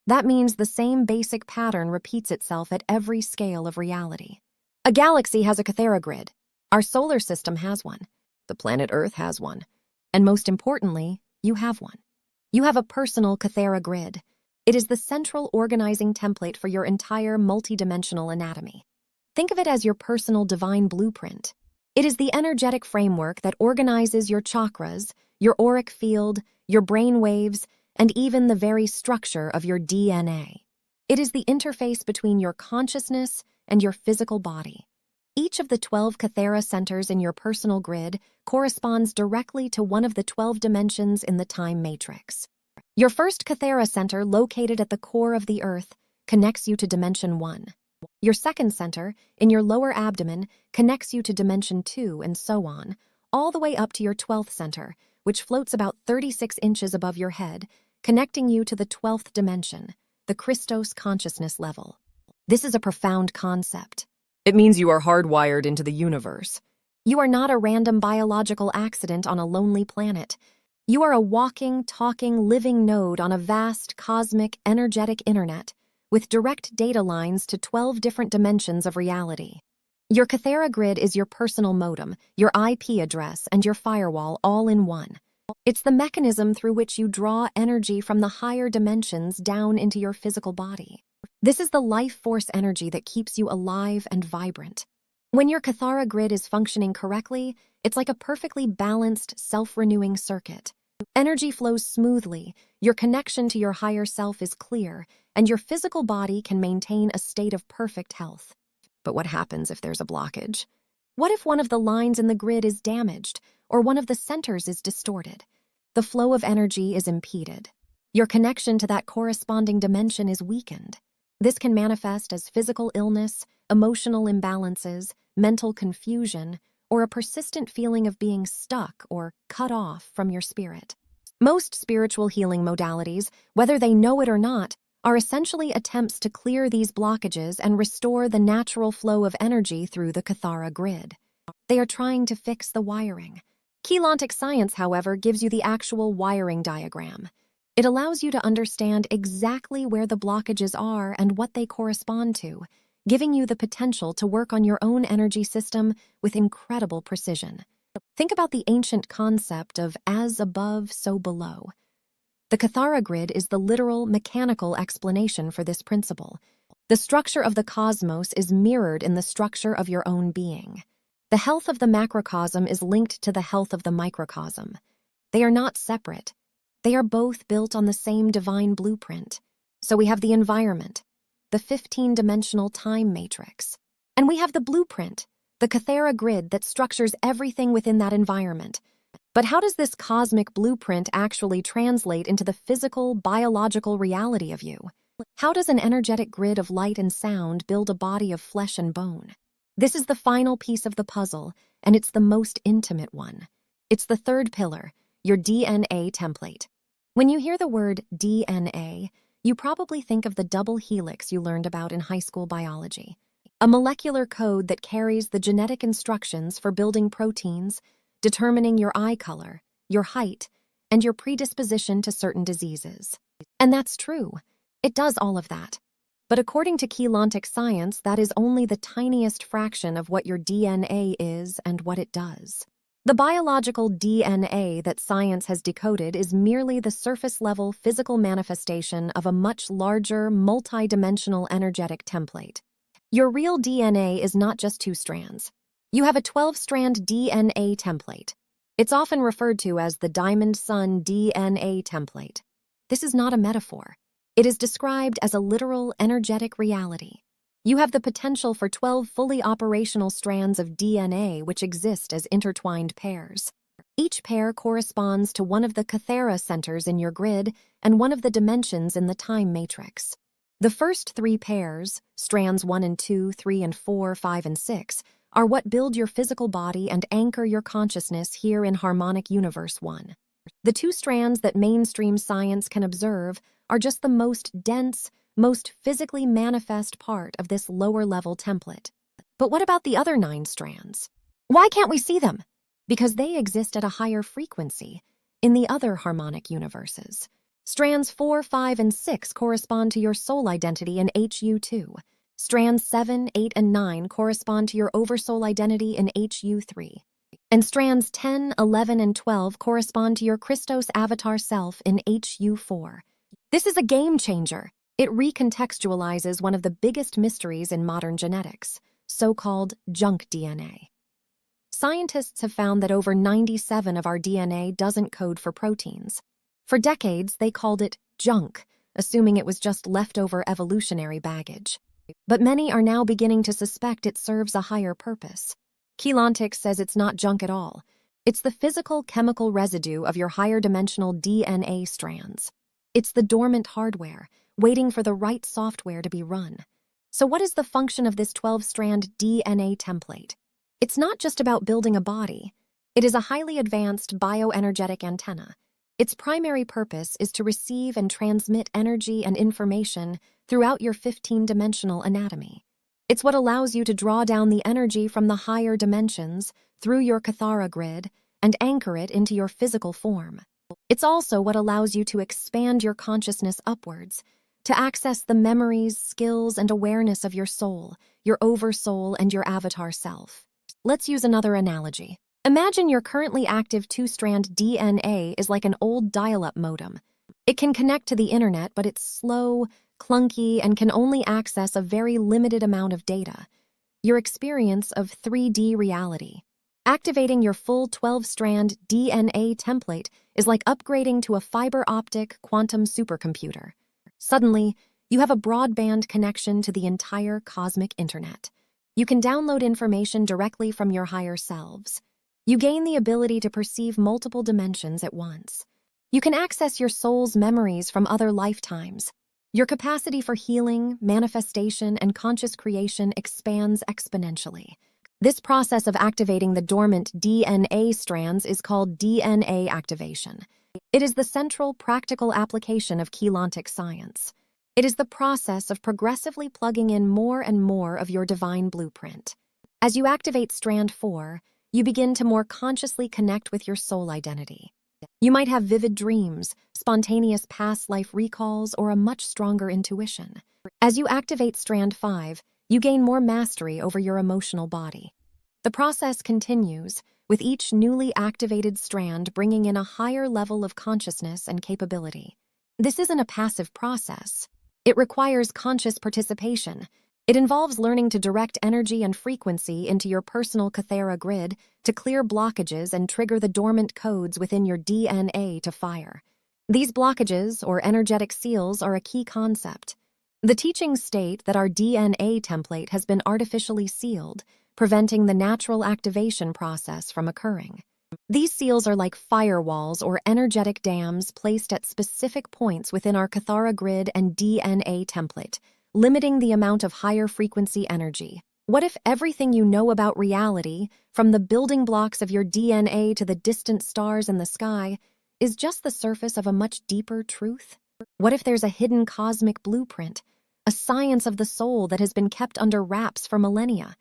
That means the same basic pattern repeats itself at every scale of reality. A galaxy has a Cathara grid. Our solar system has one. The planet Earth has one. And most importantly, you have one. You have a personal Cathara grid. It is the central organizing template for your entire multidimensional anatomy. Think of it as your personal divine blueprint. It is the energetic framework that organizes your chakras, your auric field, your brain waves, and even the very structure of your DNA. It is the interface between your consciousness and your physical body. Each of the 12 Cathara centers in your personal grid corresponds directly to one of the 12 dimensions in the time matrix. Your first Cathara center, located at the core of the Earth, connects you to Dimension 1. Your second center, in your lower abdomen, connects you to Dimension 2, and so on, all the way up to your 12th center, which floats about 36 inches above your head, connecting you to the 12th dimension, the Christos consciousness level. This is a profound concept. It means you are hardwired into the universe. You are not a random biological accident on a lonely planet. You are a walking, talking, living node on a vast, cosmic, energetic internet with direct data lines to 12 different dimensions of reality. Your Cathara Grid is your personal modem, your IP address, and your firewall all in one. It's the mechanism through which you draw energy from the higher dimensions down into your physical body. This is the life force energy that keeps you alive and vibrant. When your Cathara Grid is functioning correctly, it's like a perfectly balanced, self-renewing circuit. Energy flows smoothly, your connection to your higher self is clear, and your physical body can maintain a state of perfect health. But what happens if there's a blockage? What if one of the lines in the grid is damaged, or one of the centers is distorted? The flow of energy is impeded. Your connection to that corresponding dimension is weakened. This can manifest as physical illness, emotional imbalances, mental confusion, or a persistent feeling of being stuck or cut off from your spirit. Most spiritual healing modalities, whether they know it or not, are essentially attempts to clear these blockages and restore the natural flow of energy through the Cathara Grid. They are trying to fix the wiring. Keylontic Science, however, gives you the actual wiring diagram. It allows you to understand exactly where the blockages are and what they correspond to, giving you the potential to work on your own energy system with incredible precision. Think about the ancient concept of as above, so below. The Cathara Grid is the literal, mechanical explanation for this principle. The structure of the cosmos is mirrored in the structure of your own being. The health of the macrocosm is linked to the health of the microcosm. They are not separate. They are both built on the same divine blueprint. So we have the environment, the 15-dimensional time matrix. And we have the blueprint, the Cathara Grid that structures everything within that environment. But how does this cosmic blueprint actually translate into the physical, biological reality of you? How does an energetic grid of light and sound build a body of flesh and bone? This is the final piece of the puzzle, and it's the most intimate one. It's the third pillar, your DNA template. When you hear the word DNA, you probably think of the double helix you learned about in high school biology. A molecular code that carries the genetic instructions for building proteins, determining your eye color, your height, and your predisposition to certain diseases. And that's true. It does all of that. But according to Keylontic Science, that is only the tiniest fraction of what your DNA is and what it does. The biological DNA that science has decoded is merely the surface-level physical manifestation of a much larger, multidimensional energetic template. Your real DNA is not just 2 strands. You have a 12-strand DNA template. It's often referred to as the Diamond Sun DNA template. This is not a metaphor. It is described as a literal energetic reality. You have the potential for 12 fully operational strands of DNA which exist as intertwined pairs. Each pair corresponds to one of the Cathara centers in your grid and one of the dimensions in the time matrix. The first 3 pairs, strands 1 and 2, 3 and 4, 5 and 6, are what build your physical body and anchor your consciousness here in harmonic universe 1. The 2 strands that mainstream science can observe are just the most dense, most physically manifest part of this lower-level template. But what about the other 9 strands? Why can't we see them? Because they exist at a higher frequency in the other harmonic universes. Strands 4, 5, and 6 correspond to your soul identity in HU2. Strands 7, 8, and 9 correspond to your oversoul identity in HU3. And strands 10, 11, and 12 correspond to your Christos avatar self in HU4. This is a game changer. It recontextualizes one of the biggest mysteries in modern genetics, so-called junk DNA. Scientists have found that over 97% of our DNA doesn't code for proteins. For decades, they called it junk, assuming it was just leftover evolutionary baggage. But many are now beginning to suspect it serves a higher purpose. Keylontic says it's not junk at all. It's the physical chemical residue of your higher dimensional DNA strands. It's the dormant hardware, waiting for the right software to be run. So what is the function of this 12-strand DNA template? It's not just about building a body. It is a highly advanced bioenergetic antenna. Its primary purpose is to receive and transmit energy and information throughout your 15-dimensional anatomy. It's what allows you to draw down the energy from the higher dimensions through your Cathara grid and anchor it into your physical form. It's also what allows you to expand your consciousness upwards, to access the memories, skills, and awareness of your soul, your oversoul, and your avatar self. Let's use another analogy. Imagine your currently active 2-strand DNA is like an old dial-up modem. It can connect to the internet, but it's slow, clunky, and can only access a very limited amount of data. Your experience of 3D reality. Activating your full 12-strand DNA template is like upgrading to a fiber-optic quantum supercomputer. Suddenly, you have a broadband connection to the entire cosmic internet. You can download information directly from your higher selves. You gain the ability to perceive multiple dimensions at once. You can access your soul's memories from other lifetimes. Your capacity for healing, manifestation, and conscious creation expands exponentially. This process of activating the dormant DNA strands is called DNA activation. It is the central practical application of Keylontic Science. It is the process of progressively plugging in more and more of your divine blueprint. As you activate strand 4, you begin to more consciously connect with your soul identity. You might have vivid dreams, spontaneous past life recalls, or a much stronger intuition. As you activate strand 5, you gain more mastery over your emotional body. The process continues, with each newly activated strand bringing in a higher level of consciousness and capability. This isn't a passive process. It requires conscious participation. It involves learning to direct energy and frequency into your personal Cathara grid to clear blockages and trigger the dormant codes within your DNA to fire. These blockages, or energetic seals, are a key concept. The teachings state that our DNA template has been artificially sealed, preventing the natural activation process from occurring. These seals are like firewalls or energetic dams placed at specific points within our Cathara grid and DNA template, limiting the amount of higher frequency energy. What if everything you know about reality, from the building blocks of your DNA to the distant stars in the sky, is just the surface of a much deeper truth? What if there's a hidden cosmic blueprint, a science of the soul that has been kept under wraps for millennia?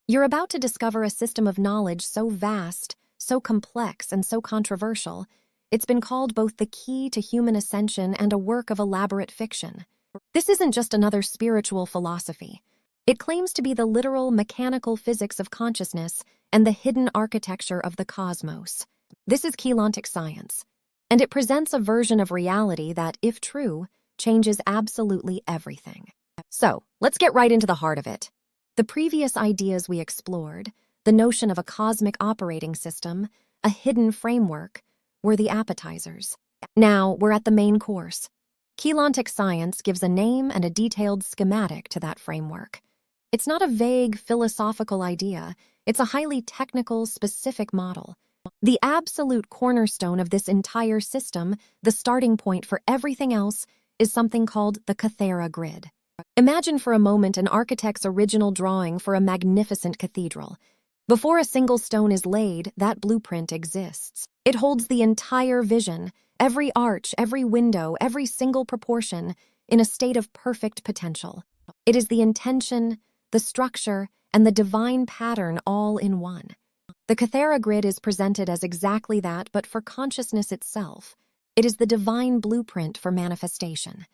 You're about to discover a system of knowledge so vast, so complex, and so controversial, it's been called both the key to human ascension and a work of elaborate fiction. This isn't just another spiritual philosophy. It claims to be the literal mechanical physics of consciousness and the hidden architecture of the cosmos. This is Keylontic Science, and it presents a version of reality that, if true, changes absolutely everything. So, let's get right into the heart of it. The previous ideas we explored, the notion of a cosmic operating system, a hidden framework, were the appetizers. Now, we're at the main course. Keylontic Science gives a name and a detailed schematic to that framework. It's not a vague philosophical idea, it's a highly technical, specific model. The absolute cornerstone of this entire system, the starting point for everything else, is something called the Cathara Grid. Imagine for a moment an architect's original drawing for a magnificent cathedral. Before a single stone is laid, that blueprint exists. It holds the entire vision, every arch, every window, every single proportion, in a state of perfect potential. It is the intention, the structure, and the divine pattern all in one. The Cathara Grid is presented as exactly that, but for consciousness itself. It is the divine blueprint for manifestation.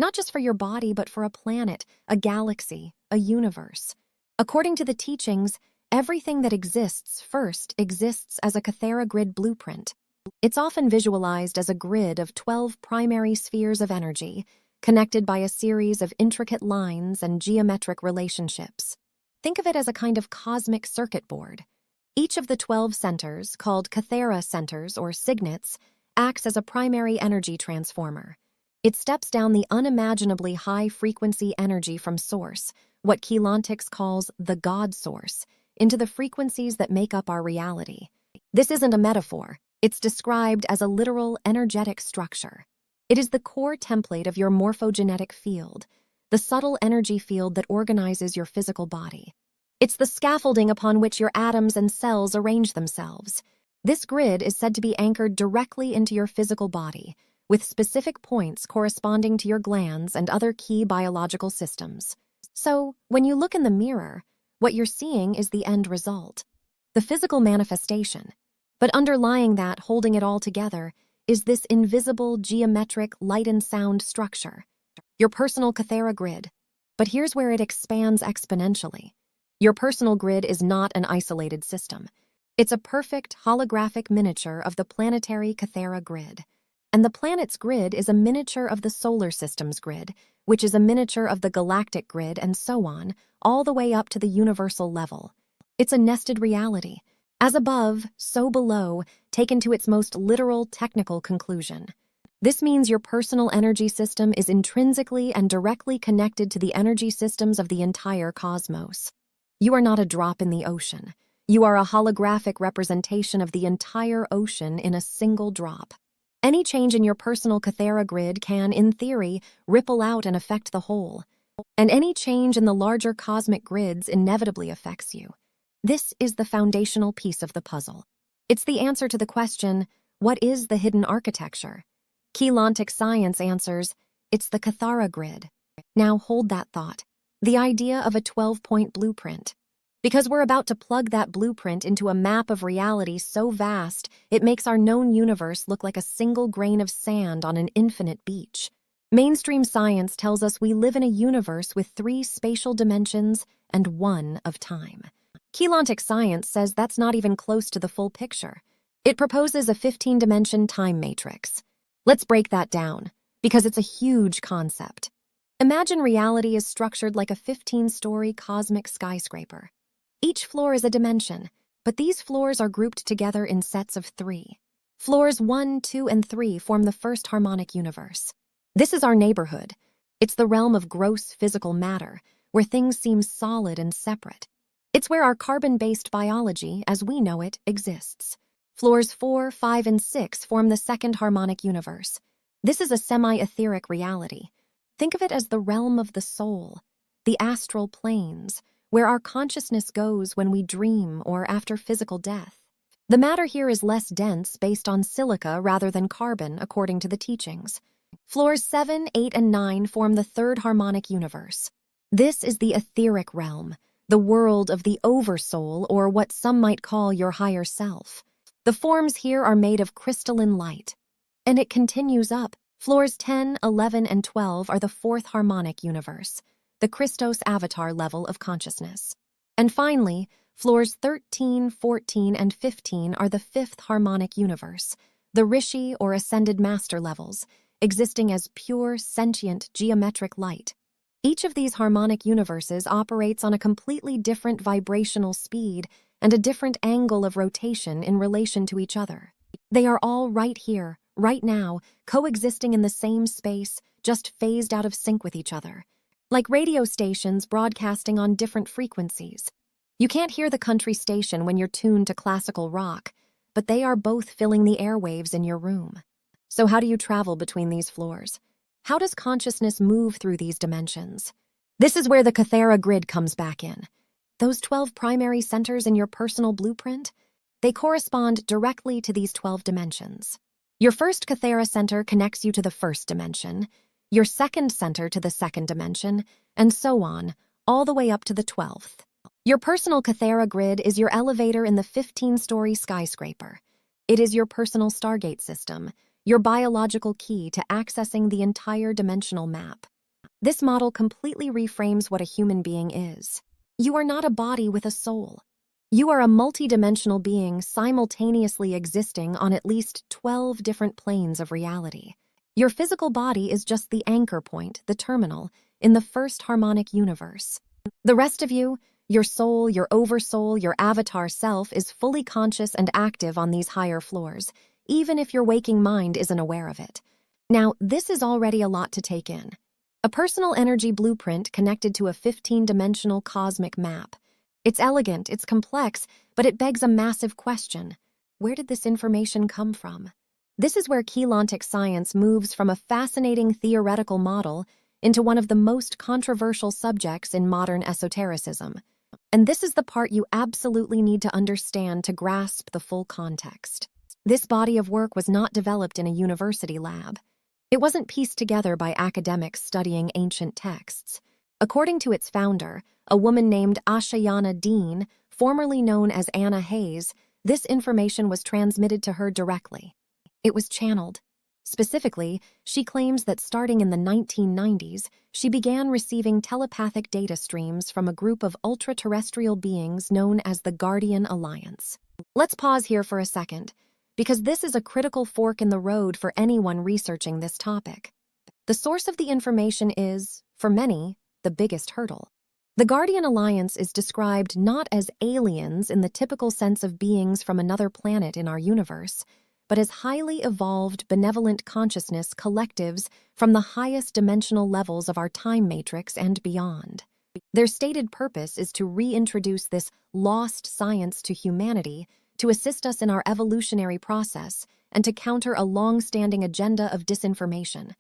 Not just for your body, but for a planet, a galaxy, a universe. According to the teachings, everything that exists first exists as a Cathara Grid blueprint. It's often visualized as a grid of 12 primary spheres of energy, connected by a series of intricate lines and geometric relationships. Think of it as a kind of cosmic circuit board. Each of the 12 centers, called Cathara centers or signets, acts as a primary energy transformer. It steps down the unimaginably high-frequency energy from source, what Keylontics calls the God source, into the frequencies that make up our reality. This isn't a metaphor. It's described as a literal energetic structure. It is the core template of your morphogenetic field, the subtle energy field that organizes your physical body. It's the scaffolding upon which your atoms and cells arrange themselves. This grid is said to be anchored directly into your physical body, with specific points corresponding to your glands and other key biological systems. So, when you look in the mirror, what you're seeing is the end result, the physical manifestation. But underlying that, holding it all together, is this invisible geometric light and sound structure, your personal Cathara grid. But here's where it expands exponentially. Your personal grid is not an isolated system. It's a perfect holographic miniature of the planetary Cathara grid. And the planet's grid is a miniature of the solar system's grid, which is a miniature of the galactic grid, and so on, all the way up to the universal level. It's a nested reality. As above, so below, taken to its most literal technical conclusion. This means your personal energy system is intrinsically and directly connected to the energy systems of the entire cosmos. You are not a drop in the ocean. You are a holographic representation of the entire ocean in a single drop. Any change in your personal Cathara grid can, in theory, ripple out and affect the whole. And any change in the larger cosmic grids inevitably affects you. This is the foundational piece of the puzzle. It's the answer to the question, what is the hidden architecture? Keylontic Science answers, it's the Cathara grid. Now hold that thought. The idea of a 12-point blueprint. Because we're about to plug that blueprint into a map of reality so vast, it makes our known universe look like a single grain of sand on an infinite beach. Mainstream science tells us we live in a universe with 3 spatial dimensions and 1 of time. Keylontic Science says that's not even close to the full picture. It proposes a 15-dimension time matrix. Let's break that down, because it's a huge concept. Imagine reality is structured like a 15-story cosmic skyscraper. Each floor is a dimension, but these floors are grouped together in sets of 3. Floors 1, 2, and 3 form the first harmonic universe. This is our neighborhood. It's the realm of gross physical matter, where things seem solid and separate. It's where our carbon-based biology, as we know it, exists. Floors 4, 5, and 6 form the second harmonic universe. This is a semi-etheric reality. Think of it as the realm of the soul, the astral planes, where our consciousness goes when we dream or after physical death. The matter here is less dense based on silica rather than carbon, according to the teachings. Floors 7, 8, and 9 form the third harmonic universe. This is the etheric realm, the world of the oversoul, or what some might call your higher self. The forms here are made of crystalline light. And it continues up. Floors 10, 11, and 12 are the fourth harmonic universe, the Christos avatar level of consciousness. And finally, floors 13, 14, and 15 are the fifth harmonic universe, the Rishi or ascended master levels, existing as pure, sentient, geometric light. Each of these harmonic universes operates on a completely different vibrational speed and a different angle of rotation in relation to each other. They are all right here, right now, coexisting in the same space, just phased out of sync with each other. Like radio stations broadcasting on different frequencies. You can't hear the country station when you're tuned to classical rock, but they are both filling the airwaves in your room. So how do you travel between these floors? How does consciousness move through these dimensions? This is where the Cathara grid comes back in. Those 12 primary centers in your personal blueprint, they correspond directly to these 12 dimensions. Your first Cathara center connects you to the first dimension, your second center to the second dimension, and so on, all the way up to the 12th. Your personal Cathara grid is your elevator in the 15-story skyscraper. It is your personal Stargate system, your biological key to accessing the entire dimensional map. This model completely reframes what a human being is. You are not a body with a soul. You are a multidimensional being simultaneously existing on at least 12 different planes of reality. Your physical body is just the anchor point, the terminal, in the first harmonic universe. The rest of you, your soul, your oversoul, your avatar self, is fully conscious and active on these higher floors, even if your waking mind isn't aware of it. Now, this is already a lot to take in. A personal energy blueprint connected to a 15-dimensional cosmic map. It's elegant, it's complex, but it begs a massive question. Where did this information come from? This is where Keylontic Science moves from a fascinating theoretical model into one of the most controversial subjects in modern esotericism. And this is the part you absolutely need to understand to grasp the full context. This body of work was not developed in a university lab. It wasn't pieced together by academics studying ancient texts. According to its founder, a woman named Ashayana Dean, formerly known as Anna Hayes, this information was transmitted to her directly. It was channeled. Specifically, she claims that starting in the 1990s, she began receiving telepathic data streams from a group of ultra-terrestrial beings known as the Guardian Alliance. Let's pause here for a second, because this is a critical fork in the road for anyone researching this topic. The source of the information is, for many, the biggest hurdle. The Guardian Alliance is described not as aliens in the typical sense of beings from another planet in our universe, but as highly evolved, benevolent consciousness collectives from the highest dimensional levels of our time matrix and beyond. Their stated purpose is to reintroduce this lost science to humanity, to assist us in our evolutionary process, and to counter a long-standing agenda of disinformation.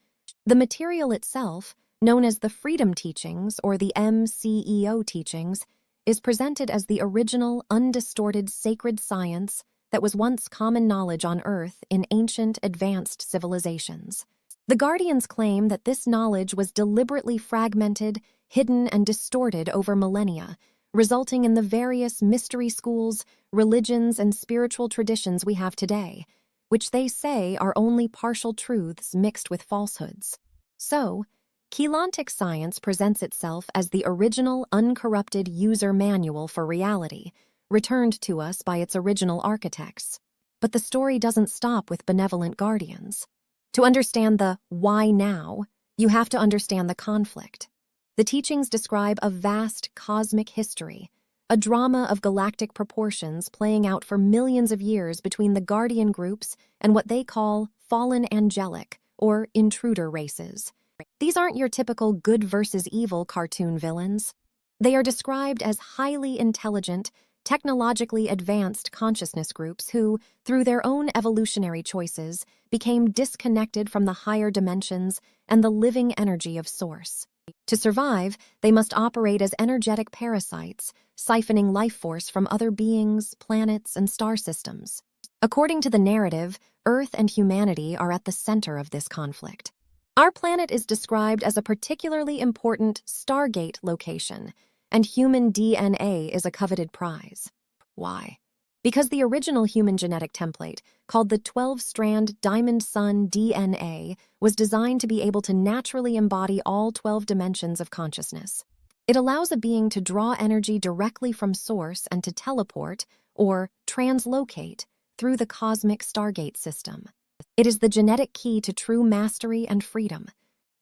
The material itself, known as the Freedom Teachings or the MCEO teachings, is presented as the original, undistorted sacred science that was once common knowledge on Earth in ancient, advanced civilizations. The Guardians claim that this knowledge was deliberately fragmented, hidden, and distorted over millennia, resulting in the various mystery schools, religions, and spiritual traditions we have today, which they say are only partial truths mixed with falsehoods. So, Keylontic Science presents itself as the original, uncorrupted user manual for reality, returned to us by its original architects. But the story doesn't stop with benevolent guardians. To understand the why now, you have to understand the conflict. The teachings describe a vast cosmic history, a drama of galactic proportions playing out for millions of years between the guardian groups and what they call fallen angelic, or intruder races. These aren't your typical good versus evil cartoon villains. They are described as highly intelligent, technologically advanced consciousness groups who, through their own evolutionary choices, became disconnected from the higher dimensions and the living energy of Source. To survive, they must operate as energetic parasites, siphoning life force from other beings, planets, and star systems. According to the narrative, Earth and humanity are at the center of this conflict. Our planet is described as a particularly important Stargate location, and human DNA is a coveted prize. Why? Because the original human genetic template, called the 12-strand Diamond Sun DNA, was designed to be able to naturally embody all 12 dimensions of consciousness. It allows a being to draw energy directly from Source and to teleport, or translocate, through the cosmic Stargate system. It is the genetic key to true mastery and freedom.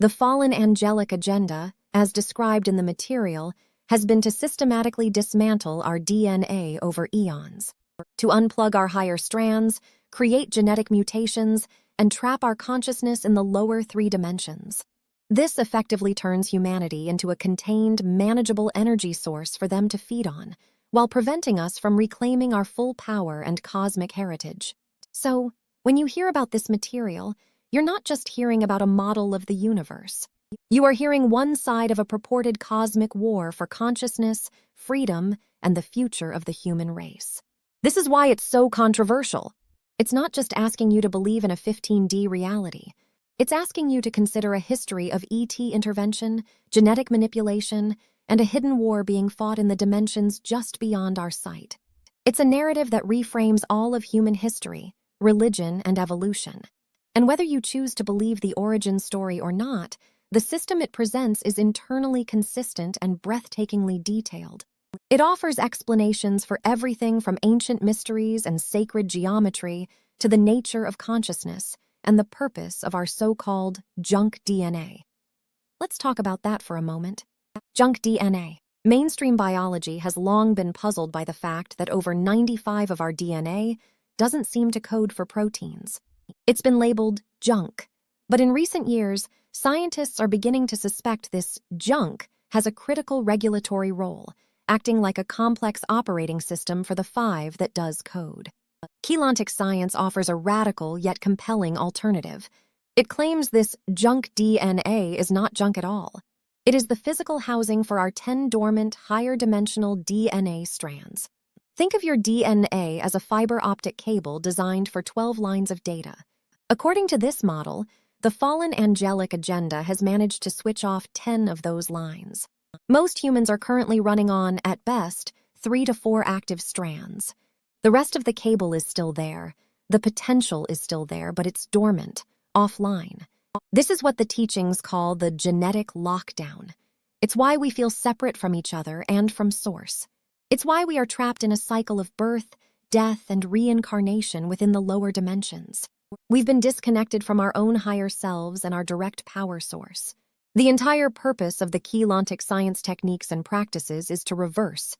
The fallen angelic agenda, as described in the material, has been to systematically dismantle our DNA over eons, to unplug our higher strands, create genetic mutations, and trap our consciousness in the lower 3 dimensions. This effectively turns humanity into a contained, manageable energy source for them to feed on, while preventing us from reclaiming our full power and cosmic heritage. So, when you hear about this material, you're not just hearing about a model of the universe. You are hearing one side of a purported cosmic war for consciousness, freedom, and the future of the human race. This is why it's so controversial. It's not just asking you to believe in a 15D reality. It's asking you to consider a history of ET intervention, genetic manipulation, and a hidden war being fought in the dimensions just beyond our sight. It's a narrative that reframes all of human history, religion, and evolution. And whether you choose to believe the origin story or not, the system it presents is internally consistent and breathtakingly detailed. It offers explanations for everything from ancient mysteries and sacred geometry to the nature of consciousness and the purpose of our so-called junk DNA. Let's talk about that for a moment. Junk DNA. Mainstream biology has long been puzzled by the fact that over 95% of our DNA doesn't seem to code for proteins. It's been labeled junk, but in recent years, scientists are beginning to suspect this junk has a critical regulatory role, acting like a complex operating system for the 5 that does code. Keylontic Science offers a radical yet compelling alternative. It claims this junk DNA is not junk at all. It is the physical housing for our 10 dormant, higher dimensional DNA strands. Think of your DNA as a fiber optic cable designed for 12 lines of data. According to this model, the fallen angelic agenda has managed to switch off 10 of those lines. Most humans are currently running on, at best, 3 to 4 active strands. The rest of the cable is still there. The potential is still there, but it's dormant, offline. This is what the teachings call the genetic lockdown. It's why we feel separate from each other and from Source. It's why we are trapped in a cycle of birth, death, and reincarnation within the lower dimensions. We've been disconnected from our own higher selves and our direct power source. The entire purpose of the Keylontic Science techniques and practices is to reverse